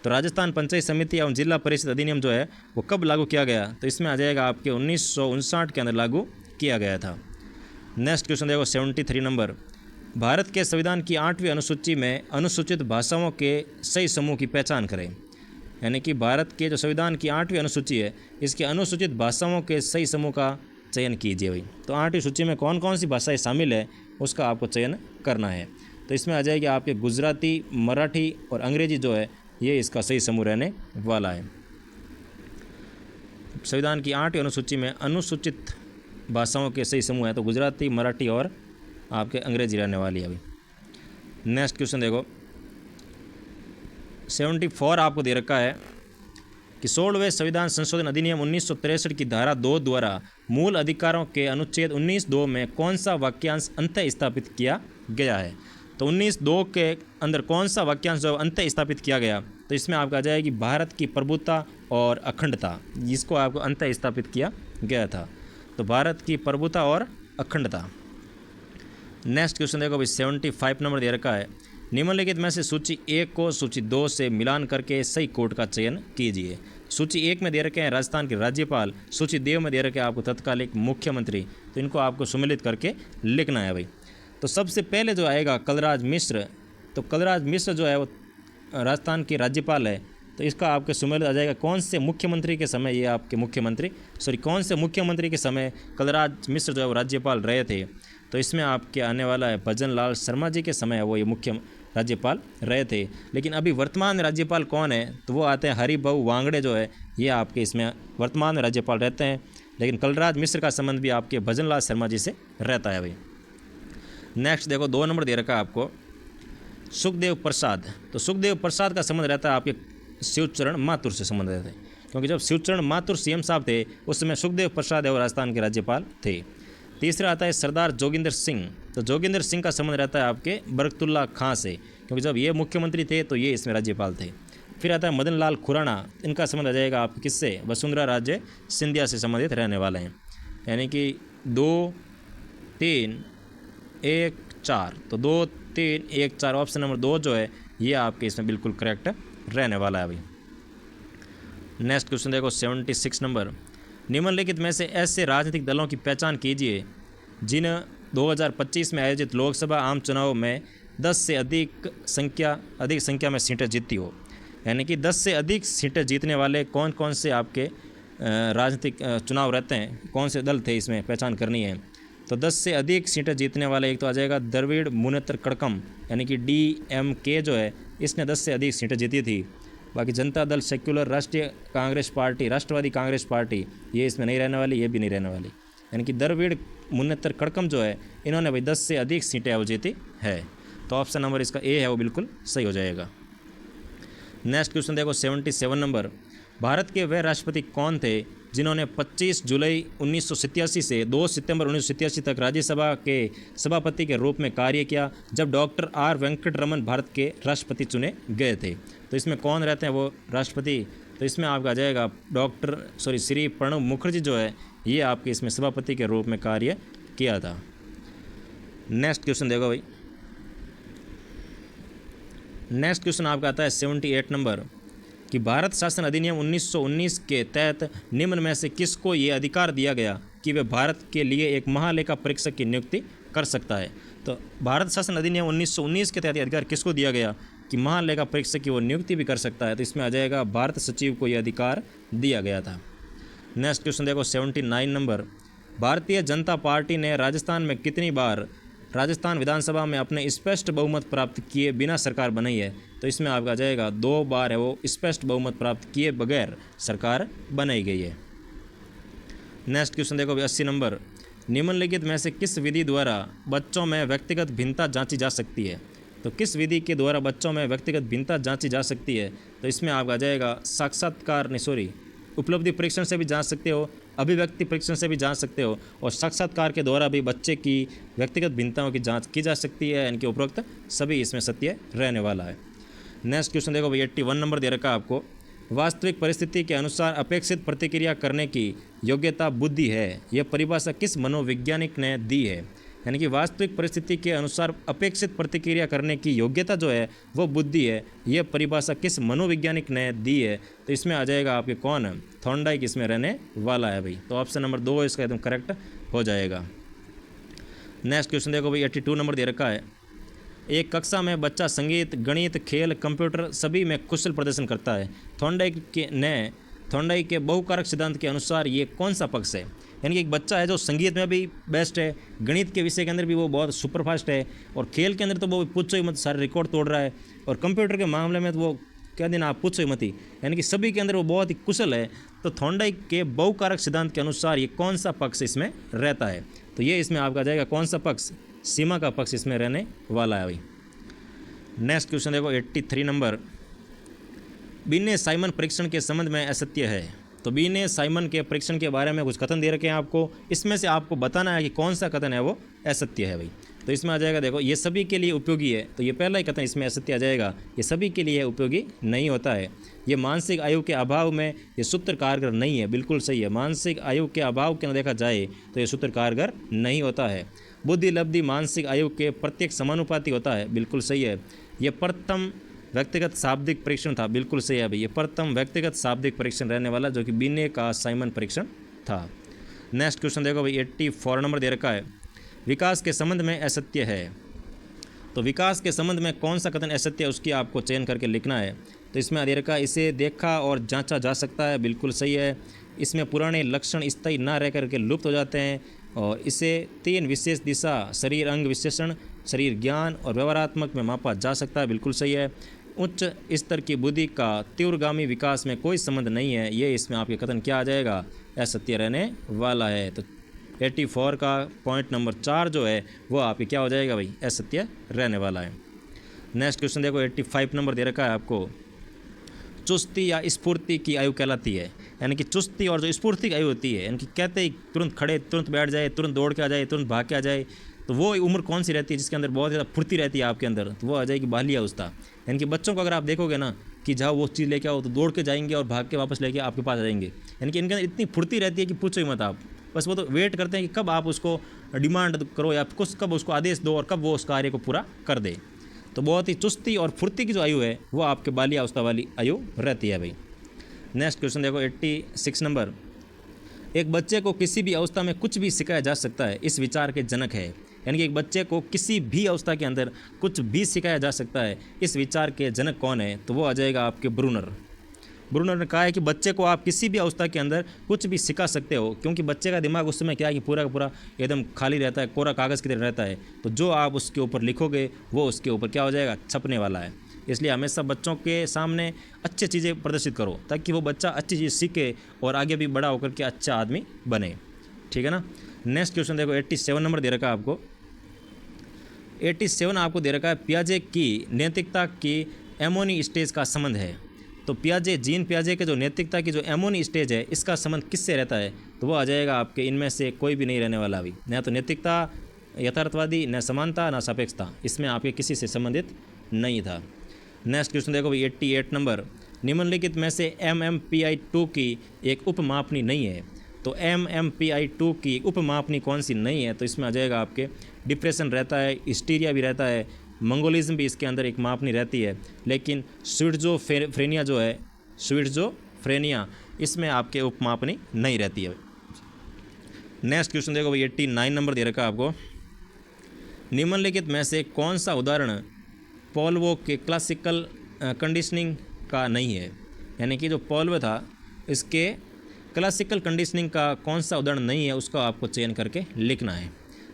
तो राजस्थान पंचायत समिति एवं जिला परिषद अधिनियम जो है वो कब लागू किया गया? तो इसमें आ जाएगा आपके 1959 के अंदर लागू किया गया था। नेक्स्ट क्वेश्चन देखो 73 नंबर, भारत के संविधान की 8वीं अनुसूची में अनुसूचित भाषाओं के सही समूह की पहचान करें। यानी कि भारत के जो संविधान की 8वीं अनुसूची है इसके अनुसूचित भाषाओं के सही समूह का चयन कीजिए भाई। तो 8वीं सूची में कौन कौन सी भाषाएं शामिल है उसका आपको चयन करना है। तो इसमें आ जाएगी आपके गुजराती, मराठी और अंग्रेजी जो है ये इसका सही समूह रहने वाला है। संविधान की 8वीं अनुसूची में अनुसूचित भाषाओं के सही समूह है तो गुजराती, मराठी और आपके अंग्रेजी रहने वाली है अभी। नेक्स्ट क्वेश्चन देखो 74 आपको दे रखा है कि 16वें संविधान संशोधन अधिनियम 1963 की धारा 2 द्वारा मूल अधिकारों के अनुच्छेद 19(2) में कौन सा वाक्यांश अंतः स्थापित किया गया है? तो 19(2) के अंदर कौन सा वाक्यांश जो अंतः स्थापित किया गया? तो इसमें आपका आ जाएगी भारत की प्रभुता और अखंडता, जिसको आपको अंतः स्थापित किया गया था। तो भारत की प्रभुता और अखंडता। नेक्स्ट क्वेश्चन देखो भाई 75 नंबर दे रखा है निम्नलिखित में से सूची 1 को सूची 2 से मिलान करके सही कोड का चयन कीजिए। सूची 1 में दे रखे हैं राजस्थान के राज्यपाल, सूची 2 में दे रखे हैं आपको तत्कालिक मुख्यमंत्री, तो इनको आपको सम्मिलित करके लिखना है भाई। तो सबसे पहले जो आएगा कलराज मिश्र, तो कलराज मिश्र जो है वो राजस्थान के राज्यपाल है, तो इसका आपके सम्मिलित आ जाएगा कौन से मुख्यमंत्री के समय ये आपके कौन से मुख्यमंत्री के समय कलराज मिश्र जो है वो राज्यपाल रहे थे, तो इसमें आपके आने वाला है भजन लाल शर्मा जी के समय वो ये मुख्य राज्यपाल रहे थे। लेकिन अभी वर्तमान राज्यपाल कौन है, तो वो आते हैं हरिभाऊ वांगड़े जो है, ये आपके इसमें वर्तमान राज्यपाल रहते हैं। लेकिन कलराज मिश्र का संबंध भी आपके भजन लाल शर्मा जी से रहता है भाई। नेक्स्ट देखो 2 नंबर दे रखा है आपको सुखदेव प्रसाद, तो सुखदेव प्रसाद का संबंध रहता है आपके शिवचरण माथुर से संबंध रहता है, क्योंकि जब शिवचरण माथुर सीएम साहब थे उस समय सुखदेव प्रसाद है वो राजस्थान के राज्यपाल थे। तीसरा आता है सरदार जोगिंदर सिंह, तो जोगिंदर सिंह का संबंध रहता है आपके बरकतुल्ला खां से, क्योंकि जब ये मुख्यमंत्री थे तो ये इसमें राज्यपाल थे। फिर आता है मदन लाल खुराना, इनका संबंध आ जाएगा आपके किससे, वसुंधरा राजे सिंधिया से संबंधित रहने वाले हैं, यानी कि 2 3 1 4, तो 2 3 1 4 ऑप्शन नंबर 2 जो है ये आपके इसमें बिल्कुल करेक्ट रहने वाला है भाई। नेक्स्ट क्वेश्चन देखो 76 नंबर, निम्नलिखित में से ऐसे राजनीतिक दलों की पहचान कीजिए जिन 2025 में आयोजित लोकसभा आम चुनाव में 10 से अधिक संख्या में सीटें जीती हो, यानी कि 10 से अधिक सीटें जीतने वाले कौन कौन से आपके राजनीतिक चुनाव रहते हैं, कौन से दल थे इसमें पहचान करनी है। तो 10 से अधिक सीटें जीतने वाले एक तो आ जाएगा द्रविड़ मुनेत्र कड़कम, यानी कि DMK जो है इसने 10 से अधिक सीटें जीती थी। बाकी जनता दल सेक्युलर, राष्ट्रीय कांग्रेस पार्टी, राष्ट्रवादी कांग्रेस पार्टी, ये इसमें नहीं रहने वाली, ये भी नहीं रहने वाली, यानी कि द्रविड़ मुनेत्र कड़कम जो है इन्होंने भाई 10 से अधिक सीटें वो जीती है, तो ऑप्शन नंबर इसका ए है वो बिल्कुल सही हो जाएगा। नेक्स्ट क्वेश्चन देखो 77 नंबर, भारत के वह राष्ट्रपति कौन थे जिन्होंने 25 जुलाई 1987 से 2 सितंबर 1987 तक राज्यसभा के सभापति के रूप में कार्य किया, जब डॉक्टर R वेंकटरमन भारत के राष्ट्रपति चुने गए थे। तो इसमें कौन रहते हैं वो राष्ट्रपति, तो इसमें आपका आ जाएगा श्री प्रणब मुखर्जी जो है ये आपके इसमें सभापति के रूप में कार्य किया था। नेक्स्ट क्वेश्चन देखो भाई, नेक्स्ट क्वेश्चन आपका आता है 78 नंबर कि भारत शासन अधिनियम 1919 के तहत निम्न में से किसको ये अधिकार दिया गया कि वे भारत के लिए एक महालेखा परीक्षक की नियुक्ति कर सकता है। तो भारत शासन अधिनियम 1919 के तहत ये अधिकार किसको दिया गया कि महालेखा परीक्षक की वो नियुक्ति भी कर सकता है, तो इसमें आ जाएगा भारत सचिव को ये अधिकार दिया गया था। नेक्स्ट क्वेश्चन देखो 79 नंबर, भारतीय जनता पार्टी ने राजस्थान में कितनी बार राजस्थान विधानसभा में अपने स्पष्ट बहुमत प्राप्त किए बिना सरकार बनाई है, तो इसमें आपका आ जाएगा 2 बार है वो स्पष्ट बहुमत प्राप्त किए बगैर सरकार बनाई गई है। नेक्स्ट क्वेश्चन देखो 80 नंबर, निम्नलिखित में से किस विधि द्वारा बच्चों में व्यक्तिगत भिन्नता जांची जा सकती है, तो किस विधि के द्वारा बच्चों में व्यक्तिगत भिन्नता जांची जा सकती है, तो इसमें आपका आ जाएगा उपलब्धि परीक्षण से भी जांच सकते हो, अभिव्यक्ति परीक्षण से भी जांच सकते हो, और साक्षात्कार के द्वारा भी बच्चे की व्यक्तिगत भिन्नताओं की जांच की जा सकती है, यानी कि उपरोक्त सभी इसमें सत्य रहने वाला है। नेक्स्ट क्वेश्चन देखो भाई 81 नंबर दे रखा है आपको, वास्तविक परिस्थिति के अनुसार अपेक्षित प्रतिक्रिया करने की योग्यता बुद्धि है, यह परिभाषा किस मनोवैज्ञानिक ने दी है, यानी कि वास्तविक परिस्थिति के अनुसार अपेक्षित प्रतिक्रिया करने की योग्यता जो है वो बुद्धि है, यह परिभाषा किस मनोवैज्ञानिक ने दी है, तो इसमें आ जाएगा आपके कौन, थॉर्नडाइक इसमें रहने वाला है भाई, तो ऑप्शन नंबर 2 इसका एकदम करेक्ट हो जाएगा। नेक्स्ट क्वेश्चन देखो भाई 82 नंबर दे रखा है, एक कक्षा में बच्चा संगीत, गणित, खेल, कंप्यूटर सभी में कुशल प्रदर्शन करता है, थॉर्नडाइक के बहुकारक सिद्धांत के अनुसार ये कौन सा पक्ष है, यानी कि एक बच्चा है जो संगीत में भी बेस्ट है, गणित के विषय के अंदर भी वो बहुत सुपरफास्ट है, और खेल के अंदर तो वो पूछो ही मत, सारे रिकॉर्ड तोड़ रहा है, और कंप्यूटर के मामले में तो वो क्या दिन आप पूछो ही मत ही, यानी कि सभी के अंदर वो बहुत ही कुशल है। तो थॉर्नडाइक के बहुकारक सिद्धांत के अनुसार ये कौन सा पक्ष इसमें रहता है, तो ये इसमें आपका जाएगा कौन सा पक्ष, सीमा का पक्ष इसमें रहने वाला है भाई। नेक्स्ट क्वेश्चन देखो 83 नंबर, बिने साइमन परीक्षण के संबंध में असत्य है, तो बिने साइमन के परीक्षण के बारे में कुछ कथन दे रखे हैं आपको, इसमें से आपको बताना है कि कौन सा कथन है वो असत्य है भाई। तो इसमें आ जाएगा देखो, ये सभी के लिए उपयोगी है, तो ये पहला ही कथन इसमें असत्य आ जाएगा, ये सभी के लिए उपयोगी नहीं होता है, ये मानसिक आयु के अभाव में ये सूत्र कारगर नहीं है, बिल्कुल सही है, मानसिक आयु के अभाव के न देखा जाए तो ये सूत्र कारगर नहीं होता है, बुद्धि लब्धि मानसिक आयु के प्रत्येक समानुपाती होता है, बिल्कुल सही है, ये प्रथम व्यक्तिगत शाब्दिक परीक्षण था, बिल्कुल सही है भाई, ये प्रथम व्यक्तिगत शाब्दिक परीक्षण रहने वाला, जो कि बीने का साइमन परीक्षण था। नेक्स्ट क्वेश्चन देखो भाई, 84 नंबर दे रखा है, विकास के संबंध में असत्य है। तो विकास के संबंध में कौन सा कथन असत्य है उसकी आपको चयन करके लिखना है। तो इसमें दे रखा है, इसे देखा और जांचा जा सकता है, बिल्कुल सही है। इसमें पुराने लक्षण स्थायी ना रह करके लुप्त हो जाते हैं, और इसे 3 विशेष दिशा शरीर अंग विशेषण, शरीर ज्ञान और व्यवहारात्मक में मापा जा सकता है, बिल्कुल सही है। उच्च स्तर की बुद्धि का तीव्रगामी विकास में कोई संबंध नहीं है, ये इसमें आपके कथन क्या आ जाएगा, असत्य रहने वाला है। तो 84 का पॉइंट नंबर 4 जो है वो आपके क्या हो जाएगा भाई, असत्य रहने वाला है। नेक्स्ट क्वेश्चन देखो, 85 नंबर दे रखा है आपको, चुस्ती या स्फूर्ति की आयु कहलाती है। यानी कि चुस्ती और जो स्फूर्ति की आयु होती है, यानी कि कहते ही तुरंत खड़े, तुरंत बैठ जाए, तुरंत दौड़ के आ जाए, तुरंत भाग के आ जाए, तो वो उम्र कौन सी रहती है जिसके अंदर बहुत ज़्यादा फुर्ती रहती है आपके अंदर, तो वो आ जाएगी बालिया अवस्था। यानी कि बच्चों को अगर आप देखोगे ना कि जाओ वो चीज़ लेके आओ, तो दौड़ के जाएंगे और भाग के वापस लेके आपके पास आ जाएंगे। यानी कि इनके अंदर इतनी फुर्ती रहती है कि पूछो ही मत आप, बस वो तो वेट करते हैं कि कब आप उसको डिमांड करो या कुछ, कब उसको आदेश दो और कब वो उस कार्य को पूरा कर दे। तो बहुत ही चुस्ती और फुर्ती की जो आयु है वो आपके बालिया अवस्था वाली आयु रहती है भाई। नेक्स्ट क्वेश्चन देखो, 86 नंबर, एक बच्चे को किसी भी अवस्था में कुछ भी सिखाया जा सकता है, इस विचार के जनक है। यानी कि एक बच्चे को किसी भी अवस्था के अंदर कुछ भी सिखाया जा सकता है, इस विचार के जनक कौन है, तो वो आ जाएगा आपके ब्रूनर। ब्रूनर ने कहा है कि बच्चे को आप किसी भी अवस्था के अंदर कुछ भी सिखा सकते हो, क्योंकि बच्चे का दिमाग उस समय क्या है कि पूरा का पूरा एकदम खाली रहता है, कोरा कागज़ की तरह रहता है। तो जो आप उसके ऊपर लिखोगे वो उसके ऊपर क्या हो जाएगा, छपने वाला है। इसलिए हमेशा बच्चों के सामने अच्छी चीज़ें प्रदर्शित करो, ताकि वो बच्चा अच्छी चीज़ सीखे और आगे भी बड़ा होकर के अच्छा आदमी बने, ठीक है ना। नेक्स्ट क्वेश्चन देखो, 87 नंबर दे रखा है आपको। 87 आपको दे रखा है, पियाजे की नैतिकता की एमोनी स्टेज का संबंध है। तो पियाजे, जीन पियाजे के जो नैतिकता की जो एमोनी स्टेज है, इसका संबंध किससे रहता है, तो वो आ जाएगा आपके इनमें से कोई भी नहीं रहने वाला अभी, न तो नैतिकता, यथार्थवादी, न समानता, न सापेक्षता, इसमें आपके किसी से संबंधित नहीं था। नेक्स्ट क्वेश्चन देखो भाई, 88 नंबर, निम्नलिखित में से MMPI-2 की एक उपमापनी नहीं है। तो MMPI-2 की उपमापनी कौन सी नहीं है, तो इसमें आ जाएगा आपके डिप्रेशन रहता है, हिस्टीरिया भी रहता है, मंगोलिज्म भी इसके अंदर एक मापनी रहती है, लेकिन स्विट्जोफ्रेनिया जो है, स्विट्जोफ्रेनिया, इसमें आपके उपमापनी नहीं रहती है। नेक्स्ट क्वेश्चन देखो भाई, 89 नंबर दे रखा है आपको, निम्नलिखित में से कौन सा उदाहरण पॉल्वो के क्लासिकल कंडीशनिंग का नहीं है। यानी कि जो पॉल्वो था इसके क्लासिकल कंडीशनिंग का कौन सा उदाहरण नहीं है, उसका आपको चयन करके लिखना है।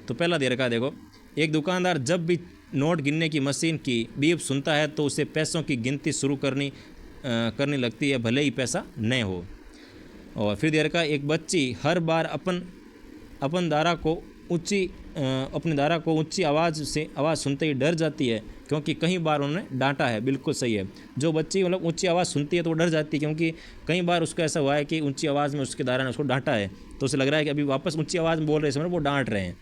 तो पहला दे रखा है देखो, एक दुकानदार जब भी नोट गिनने की मशीन की बीप सुनता है तो उसे पैसों की गिनती शुरू करनी लगती है, भले ही पैसा न हो। और फिर दे रखा है, एक बच्ची हर बार अपनी धारा को ऊंची आवाज़ सुनते ही डर जाती है, क्योंकि कई बार उन्होंने डांटा है, बिल्कुल सही है। जो बच्ची मतलब ऊंची आवाज़ सुनती है तो वो डर जाती है, क्योंकि कई बार उसको ऐसा हुआ है कि ऊंची आवाज़ में उसके दारा ने उसको डांटा है, तो उसे लग रहा है कि अभी वापस ऊंची आवाज़ में बोल रहे समय वो डांट रहे हैं।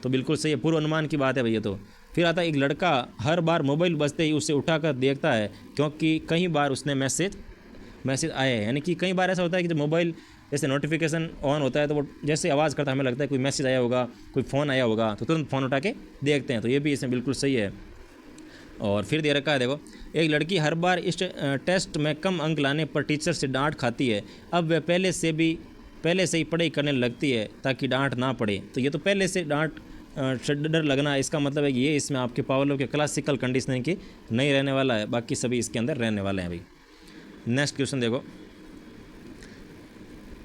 तो बिल्कुल सही है, पूर्व अनुमान की बात है भैया। तो फिर आता है, एक लड़का हर बार मोबाइल बजते ही उसे उठाकर देखता है, क्योंकि कई बार उसने मैसेज आए हैं। यानी कि कई बार ऐसा होता है कि जब मोबाइल जैसे नोटिफिकेशन ऑन होता है तो वो जैसे आवाज़ करता है, हमें लगता है कोई मैसेज आया होगा, कोई फ़ोन आया होगा, तो तुरंत फ़ोन उठा के देखते हैं। तो ये भी इसमें बिल्कुल सही है। और फिर दे रखा है देखो, एक लड़की हर बार इस टेस्ट में कम अंक लाने पर टीचर से डांट खाती है, अब वह पहले से ही पढ़ाई करने लगती है ताकि डांट ना पड़े। तो ये तो पहले से डांट डर लगना, इसका मतलब है कि ये इसमें आपके पावलोव के क्लासिकल कंडीशनिंग की नहीं रहने वाला है, बाकी सभी इसके अंदर रहने वाले हैं भाई। नेक्स्ट क्वेश्चन देखो,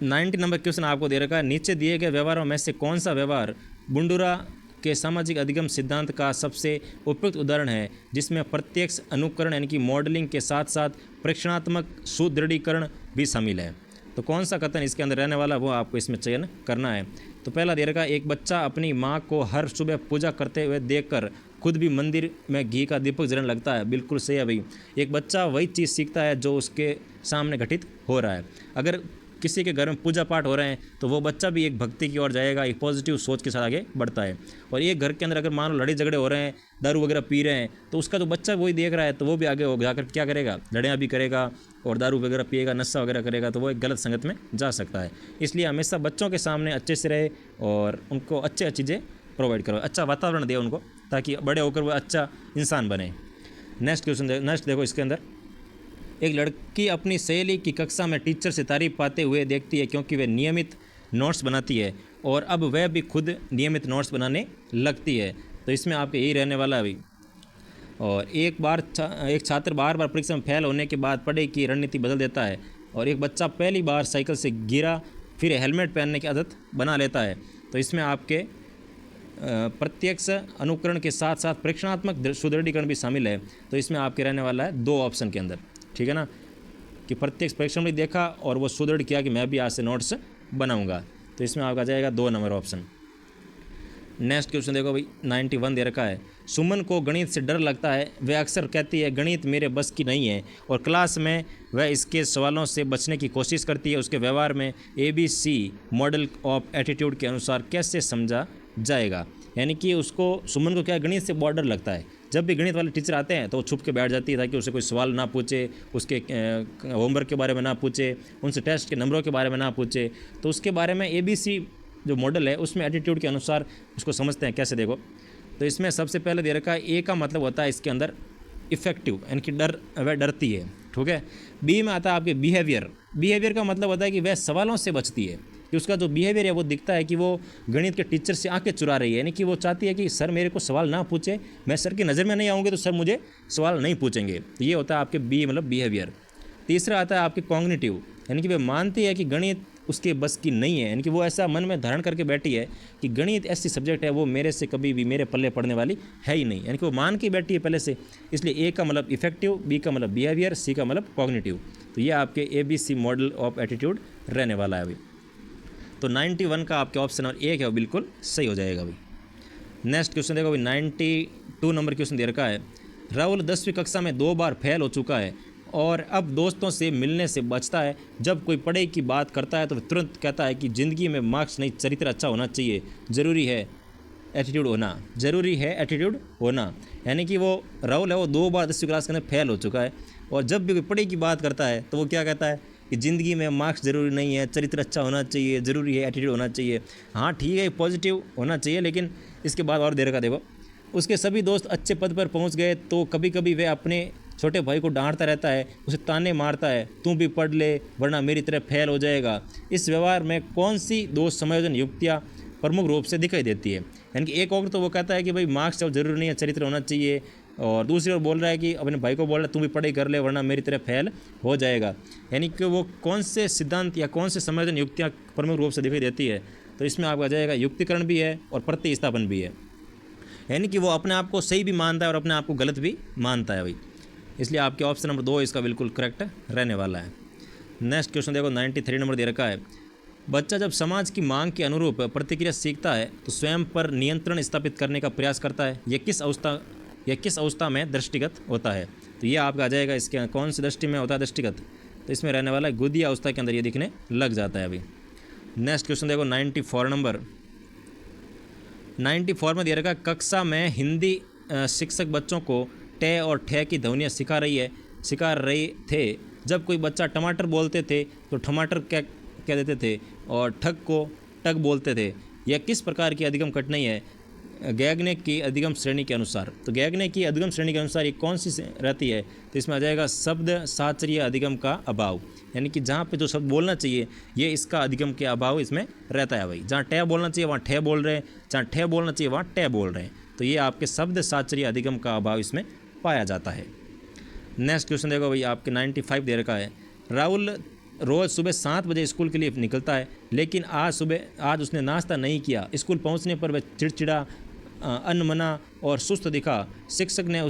90 नंबर क्वेश्चन आपको दे रखा है, नीचे दिए गए व्यवहारों में से कौन सा व्यवहार बुंडुरा के सामाजिक अधिगम सिद्धांत का सबसे उपयुक्त उदाहरण है, जिसमें प्रत्यक्ष अनुकरण यानी कि मॉडलिंग के साथ साथ प्रेक्षणात्मक सुदृढ़ीकरण भी शामिल है। तो कौन सा कथन इसके अंदर रहने वाला वो आपको इसमें चयन करना है। तो पहला दे रखा है, एक बच्चा अपनी माँ को हर सुबह पूजा करते हुए देखकर खुद भी मंदिर में घी का दीपक जलाने लगता है। बिल्कुल सही है भाई, एक बच्चा वही चीज़ सीखता है जो उसके सामने घटित हो रहा है। अगर किसी के घर में पूजा पाठ हो रहे हैं तो वो बच्चा भी एक भक्ति की ओर जाएगा, एक पॉजिटिव सोच के साथ आगे बढ़ता है। और एक घर के अंदर अगर मान लो लड़ाई झगड़े हो रहे हैं, दारू वगैरह पी रहे हैं, तो उसका जो बच्चा वही देख रहा है तो वो भी आगे हो जाकर क्या करेगा, लड़ाइयाँ भी करेगा और दारू वगैरह पिएगा, नशा वगैरह करेगा, तो वो एक गलत संगत में जा सकता है। इसलिए हमेशा बच्चों के सामने अच्छे से रहे और उनको अच्छी चीज़ें प्रोवाइड करो, अच्छा वातावरण दे उनको, ताकि बड़े होकर वो अच्छा इंसान बने। नेक्स्ट देखो इसके अंदर, एक लड़की अपनी सहेली की कक्षा में टीचर से तारीफ पाते हुए देखती है क्योंकि वह नियमित नोट्स बनाती है और अब वह भी खुद नियमित नोट्स बनाने लगती है। तो इसमें आपके यही रहने वाला है अभी। और एक छात्र बार बार परीक्षा में फेल होने के बाद पढ़ाई की रणनीति बदल देता है और एक बच्चा पहली बार साइकिल से गिरा फिर हेलमेट पहनने की आदत बना लेता है। तो इसमें आपके प्रत्यक्ष अनुकरण के साथ साथ प्रेक्षणात्मक सुदृढ़ीकरण भी शामिल है। तो इसमें आपके रहने वाला है 2 ऑप्शन के अंदर, ठीक है ना, कि प्रत्यक्ष प्रेक्षण भी देखा और वो सुदृढ़ किया कि मैं भी आज से नोट्स बनाऊंगा। तो इसमें आपका जाएगा 2 नंबर ऑप्शन। नेक्स्ट क्वेश्चन देखो भाई, 91 दे रखा है। सुमन को गणित से डर लगता है, वह अक्सर कहती है गणित मेरे बस की नहीं है और क्लास में वह इसके सवालों से बचने की कोशिश करती है। उसके व्यवहार में ABC मॉडल ऑफ एटीट्यूड के अनुसार कैसे समझा जाएगा। यानी कि उसको, सुमन को क्या गणित से बहुत डर लगता है। जब भी गणित वाले टीचर आते हैं तो वो छुप के बैठ जाती है ताकि उसे कोई सवाल ना पूछे, उसके होमवर्क के बारे में ना पूछे, उनसे टेस्ट के नंबरों के बारे में ना पूछे। तो उसके बारे में ABC जो मॉडल है उसमें एटीट्यूड के अनुसार उसको समझते हैं। कैसे देखो, तो इसमें सबसे पहले दे रखा है ए का मतलब होता है इसके अंदर इफेक्टिव, यानी कि डर, वह डरती है, ठीक है। बी में आता है आपके बिहेवियर का मतलब होता है कि वह सवालों से बचती है, कि उसका जो बिहेवियर है वो दिखता है कि वो गणित के टीचर से आंखें चुरा रही है, यानी कि वो चाहती है कि सर मेरे को सवाल ना पूछे, मैं सर की नज़र में नहीं आऊँगी तो सर मुझे सवाल नहीं पूछेंगे। तो ये होता है आपके बी मतलब बिहेवियर। तीसरा आता है आपके कॉग्निटिव, यानी कि वह मानती है कि गणित उसके बस की नहीं है, यानी कि वो ऐसा मन में धारण करके बैठी है कि गणित ऐसी सब्जेक्ट है वो मेरे से कभी भी मेरे पल्ले पड़ने वाली है ही नहीं, यानी कि वो मान के बैठी है पहले से। इसलिए ए का मतलब इफेक्टिव, बी का मतलब बिहेवियर, सी का मतलब कॉग्निटिव। तो ये आपके ABC मॉडल ऑफ एटीट्यूड रहने वाला है अभी। तो 91 का आपके ऑप्शन नंबर 1 है वो बिल्कुल सही हो जाएगा अभी। नेक्स्ट क्वेश्चन देखो अभी, 92 नंबर क्वेश्चन दे रखा है। राहुल 10वीं कक्षा में 2 बार फेल हो चुका है और अब दोस्तों से मिलने से बचता है। जब कोई पढ़ाई की बात करता है तो तुरंत कहता है कि ज़िंदगी में मार्क्स नहीं, चरित्र अच्छा होना चाहिए, ज़रूरी है एटीट्यूड होना। यानी कि वो राहुल है वो 2 बार 10वीं क्लास के अंदर फेल हो चुका है और जब भी कोई पढ़ाई की बात करता है तो वो क्या कहता है कि ज़िंदगी में मार्क्स ज़रूरी नहीं है, चरित्र अच्छा होना चाहिए, ज़रूरी है एटीट्यूड होना चाहिए। हाँ ठीक है, पॉजिटिव होना चाहिए, लेकिन इसके बाद और देर का देखो, उसके सभी दोस्त अच्छे पद पर पहुंच गए तो कभी कभी वह अपने छोटे भाई को डांटता रहता है, उसे ताने मारता है, तू भी पढ़ ले वरना मेरी तरह फेल हो जाएगा। इस व्यवहार में कौन सी दोस्त समायोजन युक्तियाँ प्रमुख रूप से दिखाई देती है। यानी कि एक और तो वो कहता है कि भाई मार्क्स जब जरूरी नहीं है, चरित्र होना चाहिए, और दूसरी ओर बोल रहा है कि अपने भाई को बोल रहा है तू भी पढ़ाई कर ले वरना मेरी तरह फेल हो जाएगा। यानी कि वो कौन से सिद्धांत या कौन से समायोजन युक्तियाँ प्रमुख रूप से दिखाई देती है। तो इसमें आपका जाएगा युक्तिकरण भी है और प्रतिस्थापन भी है, यानी कि वो अपने आप को सही भी मानता है और अपने आप को गलत भी मानता है भाई। इसलिए आपके ऑप्शन नंबर 2 इसका बिल्कुल करेक्ट रहने वाला है। नेक्स्ट क्वेश्चन देखो, 93 नंबर दे रखा है। बच्चा जब समाज की मांग के अनुरूप प्रतिक्रिया सीखता है तो स्वयं पर नियंत्रण स्थापित करने का प्रयास करता है। यह किस अवस्था में दृष्टिगत होता है। तो ये आपका आ जाएगा, इसके कौन सी दृष्टि में होता है दृष्टिगत, तो इसमें रहने वाला है गुदी अवस्था के अंदर ये दिखने लग जाता है अभी। नेक्स्ट क्वेश्चन देखो, 94 नंबर। 94 में दे रखा, कक्षा में हिंदी शिक्षक बच्चों को टे और ठे की ध्वनियाँ सिखा रहे थे। जब कोई बच्चा टमाटर बोलते थे तो टमाटर कह देते थे और ठग को टग बोलते थे। यह किस प्रकार की अधिगम कठिनाई है गैगने की अधिगम श्रेणी के अनुसार। तो गैगने की अधिगम श्रेणी के अनुसार ये कौन सी रहती है। तो इसमें आ जाएगा शब्द साचर्य अधिगम का अभाव, यानी कि जहाँ पे जो शब्द बोलना चाहिए ये इसका अधिगम के अभाव इसमें रहता है भाई। जहाँ टे बोलना चाहिए वहाँ ठे बोल रहे हैं, जहाँ ठे बोलना चाहिए वहाँ टे बोल रहे हैं। तो ये आपके शब्द साचर्य अधिगम का अभाव इसमें पाया जाता है। नेक्स्ट क्वेश्चन देखो भाई, आपके 95 दे रखा है। राहुल रोज़ सुबह 7 बजे स्कूल के लिए निकलता है, लेकिन आज उसने नाश्ता नहीं किया। स्कूल पहुंचने पर वह चिड़चिड़ा, अनमना और सुस्त दिखा। शिक्षक ने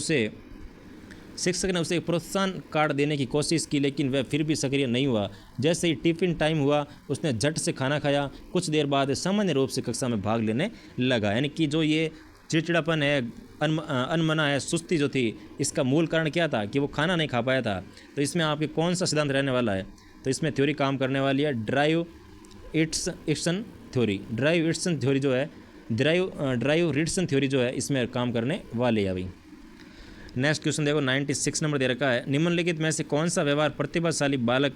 उसे प्रोत्साहन कार्ड देने की कोशिश की, लेकिन वह फिर भी सक्रिय नहीं हुआ। जैसे ही टिफ़िन टाइम हुआ उसने झट से खाना खाया। कुछ देर बाद सामान्य रूप से कक्षा में भाग लेने लगा। यानी कि जो ये चिड़चिड़ापन है, अनमना है, सुस्ती जो थी, इसका मूल कारण क्या था कि वो खाना नहीं खा पाया था। तो इसमें आपके कौन सा सिद्धांत रहने वाला है। तो इसमें थ्योरी काम करने वाली है ड्राइव रिडक्शन थ्योरी जो है इसमें काम करने वाली है अभी। नेक्स्ट क्वेश्चन देखो, 96 नंबर दे रखा है। निम्नलिखित में से कौन सा व्यवहार प्रतिभाशाली बालक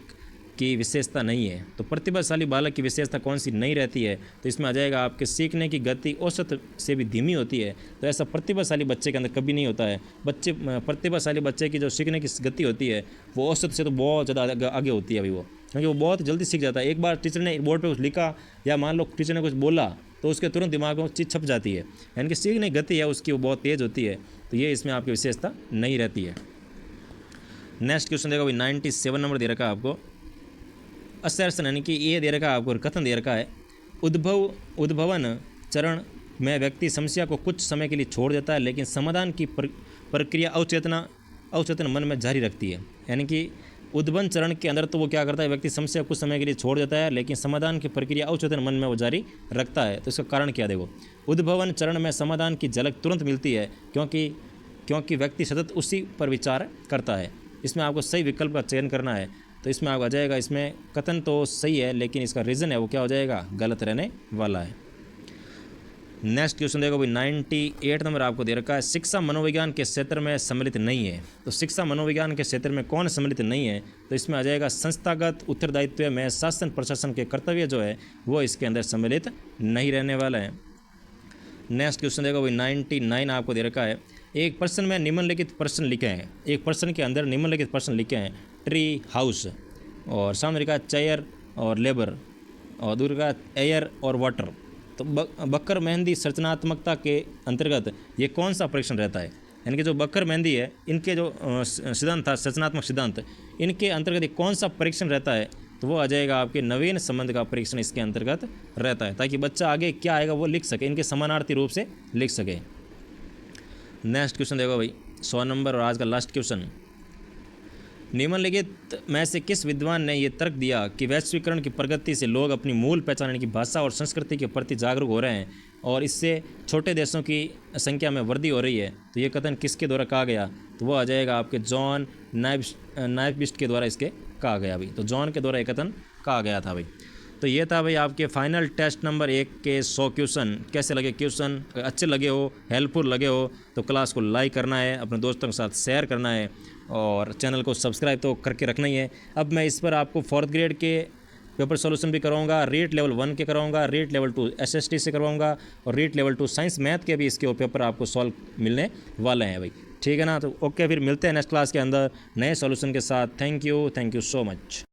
की विशेषता नहीं है। तो प्रतिभाशाली बालक की विशेषता कौन सी नहीं रहती है, तो इसमें आ जाएगा आपके सीखने की गति औसत से भी धीमी होती है। तो ऐसा प्रतिभाशाली बच्चे के अंदर कभी नहीं होता है। प्रतिभाशाली बच्चे की जो सीखने की गति होती है वो औसत से तो बहुत ज़्यादा आगे होती है अभी वो, क्योंकि वो बहुत जल्दी सीख जाता है। एक बार टीचर ने बोर्ड पर कुछ लिखा या मान लो टीचर ने कुछ बोला तो उसके तुरंत दिमाग में चीज़ छप जाती है, यानी कि सीखने की गति है उसकी वो बहुत तेज़ होती है। तो ये इसमें आपकी विशेषता नहीं रहती है। नेक्स्ट क्वेश्चन देखो भाई 97 नंबर दे रखा है आपको। असर्शन यानी कि ये दे रखा है आपको, कथन दे रखा है, उद्भवन चरण में व्यक्ति समस्या को कुछ समय के लिए छोड़ देता है लेकिन समाधान की प्रक्रिया अवचेतन मन में जारी रखती है। यानी कि उद्भवन चरण के अंदर तो वो क्या करता है, व्यक्ति समस्या कुछ समय के लिए छोड़ देता है लेकिन समाधान की प्रक्रिया अवचेतन मन में वो जारी रखता है। तो इसका कारण क्या देखो, उद्भवन चरण में समाधान की झलक तुरंत मिलती है क्योंकि व्यक्ति सतत उसी पर विचार करता है। इसमें आपको सही विकल्प का चयन करना है। तो इसमें आपको आ जाएगा, इसमें कथन तो सही है लेकिन इसका रीज़न है वो क्या हो जाएगा, गलत रहने वाला है। नेक्स्ट क्वेश्चन देखो भाई 98 नंबर आपको दे रखा है, शिक्षा मनोविज्ञान के क्षेत्र में सम्मिलित नहीं है। तो शिक्षा मनोविज्ञान के क्षेत्र में कौन सम्मिलित नहीं है, तो इसमें आ जाएगा संस्थागत उत्तरदायित्व में शासन प्रशासन के कर्तव्य जो है वो इसके अंदर सम्मिलित नहीं रहने वाला है। नेक्स्ट क्वेश्चन देखो भाई 99 आपको दे रखा है, एक प्रश्न में निम्नलिखित प्रश्न लिखे हैं। एक प्रश्न के अंदर निम्नलिखित प्रश्न लिखे हैं, ट्री हाउस, और सामने लिखा चेयर और लेबर, और दूर का एयर और वाटर। तो बकर मेहंदी संरचनात्मकता के अंतर्गत ये कौन सा परीक्षण रहता है, यानी कि जो बकर मेहंदी है इनके जो सिद्धांत था, संरचनात्मक सिद्धांत, इनके अंतर्गत ये कौन सा परीक्षण रहता है, तो वो आ जाएगा आपके नवीन संबंध का परीक्षण इसके अंतर्गत रहता है, ताकि बच्चा आगे क्या आएगा वो लिख सके, इनके समानार्थी रूप से लिख सके। नेक्स्ट क्वेश्चन देखो भाई 100 नंबर और आज का लास्ट क्वेश्चन, निम्नलिखित में से किस विद्वान ने यह तर्क दिया कि वैश्वीकरण की प्रगति से लोग अपनी मूल पहचान यानी कि भाषा और संस्कृति के प्रति जागरूक हो रहे हैं और इससे छोटे देशों की संख्या में वृद्धि हो रही है। तो ये कथन किसके द्वारा कहा गया, तो वो आ जाएगा आपके जॉन नाइबिस्ट के द्वारा इसके कहा गया भाई। तो जॉन के द्वारा ये कथन कहा गया था भाई। तो ये था भाई आपके फाइनल टेस्ट नंबर 1 के 100 क्वेश्चन। कैसे लगे क्वेश्चन, अच्छे लगे हो, हेल्पफुल लगे हो तो क्लास को लाइक करना है, अपने दोस्तों के साथ शेयर करना है और चैनल को सब्सक्राइब तो करके रखना ही है। अब मैं इस पर आपको 4th ग्रेड के पेपर सॉल्यूशन भी करवाऊंगा, रीट लेवल 1 के करवाऊंगा, रीट लेवल 2 SST से करवाऊंगा और रीट लेवल 2 साइंस मैथ के भी इसके पेपर आपको सॉल्व मिलने वाले हैं भाई। ठीक है ना, तो ओके, फिर मिलते हैं नेक्स्ट क्लास के अंदर नए सॉल्यूशन के साथ। Thank you so much.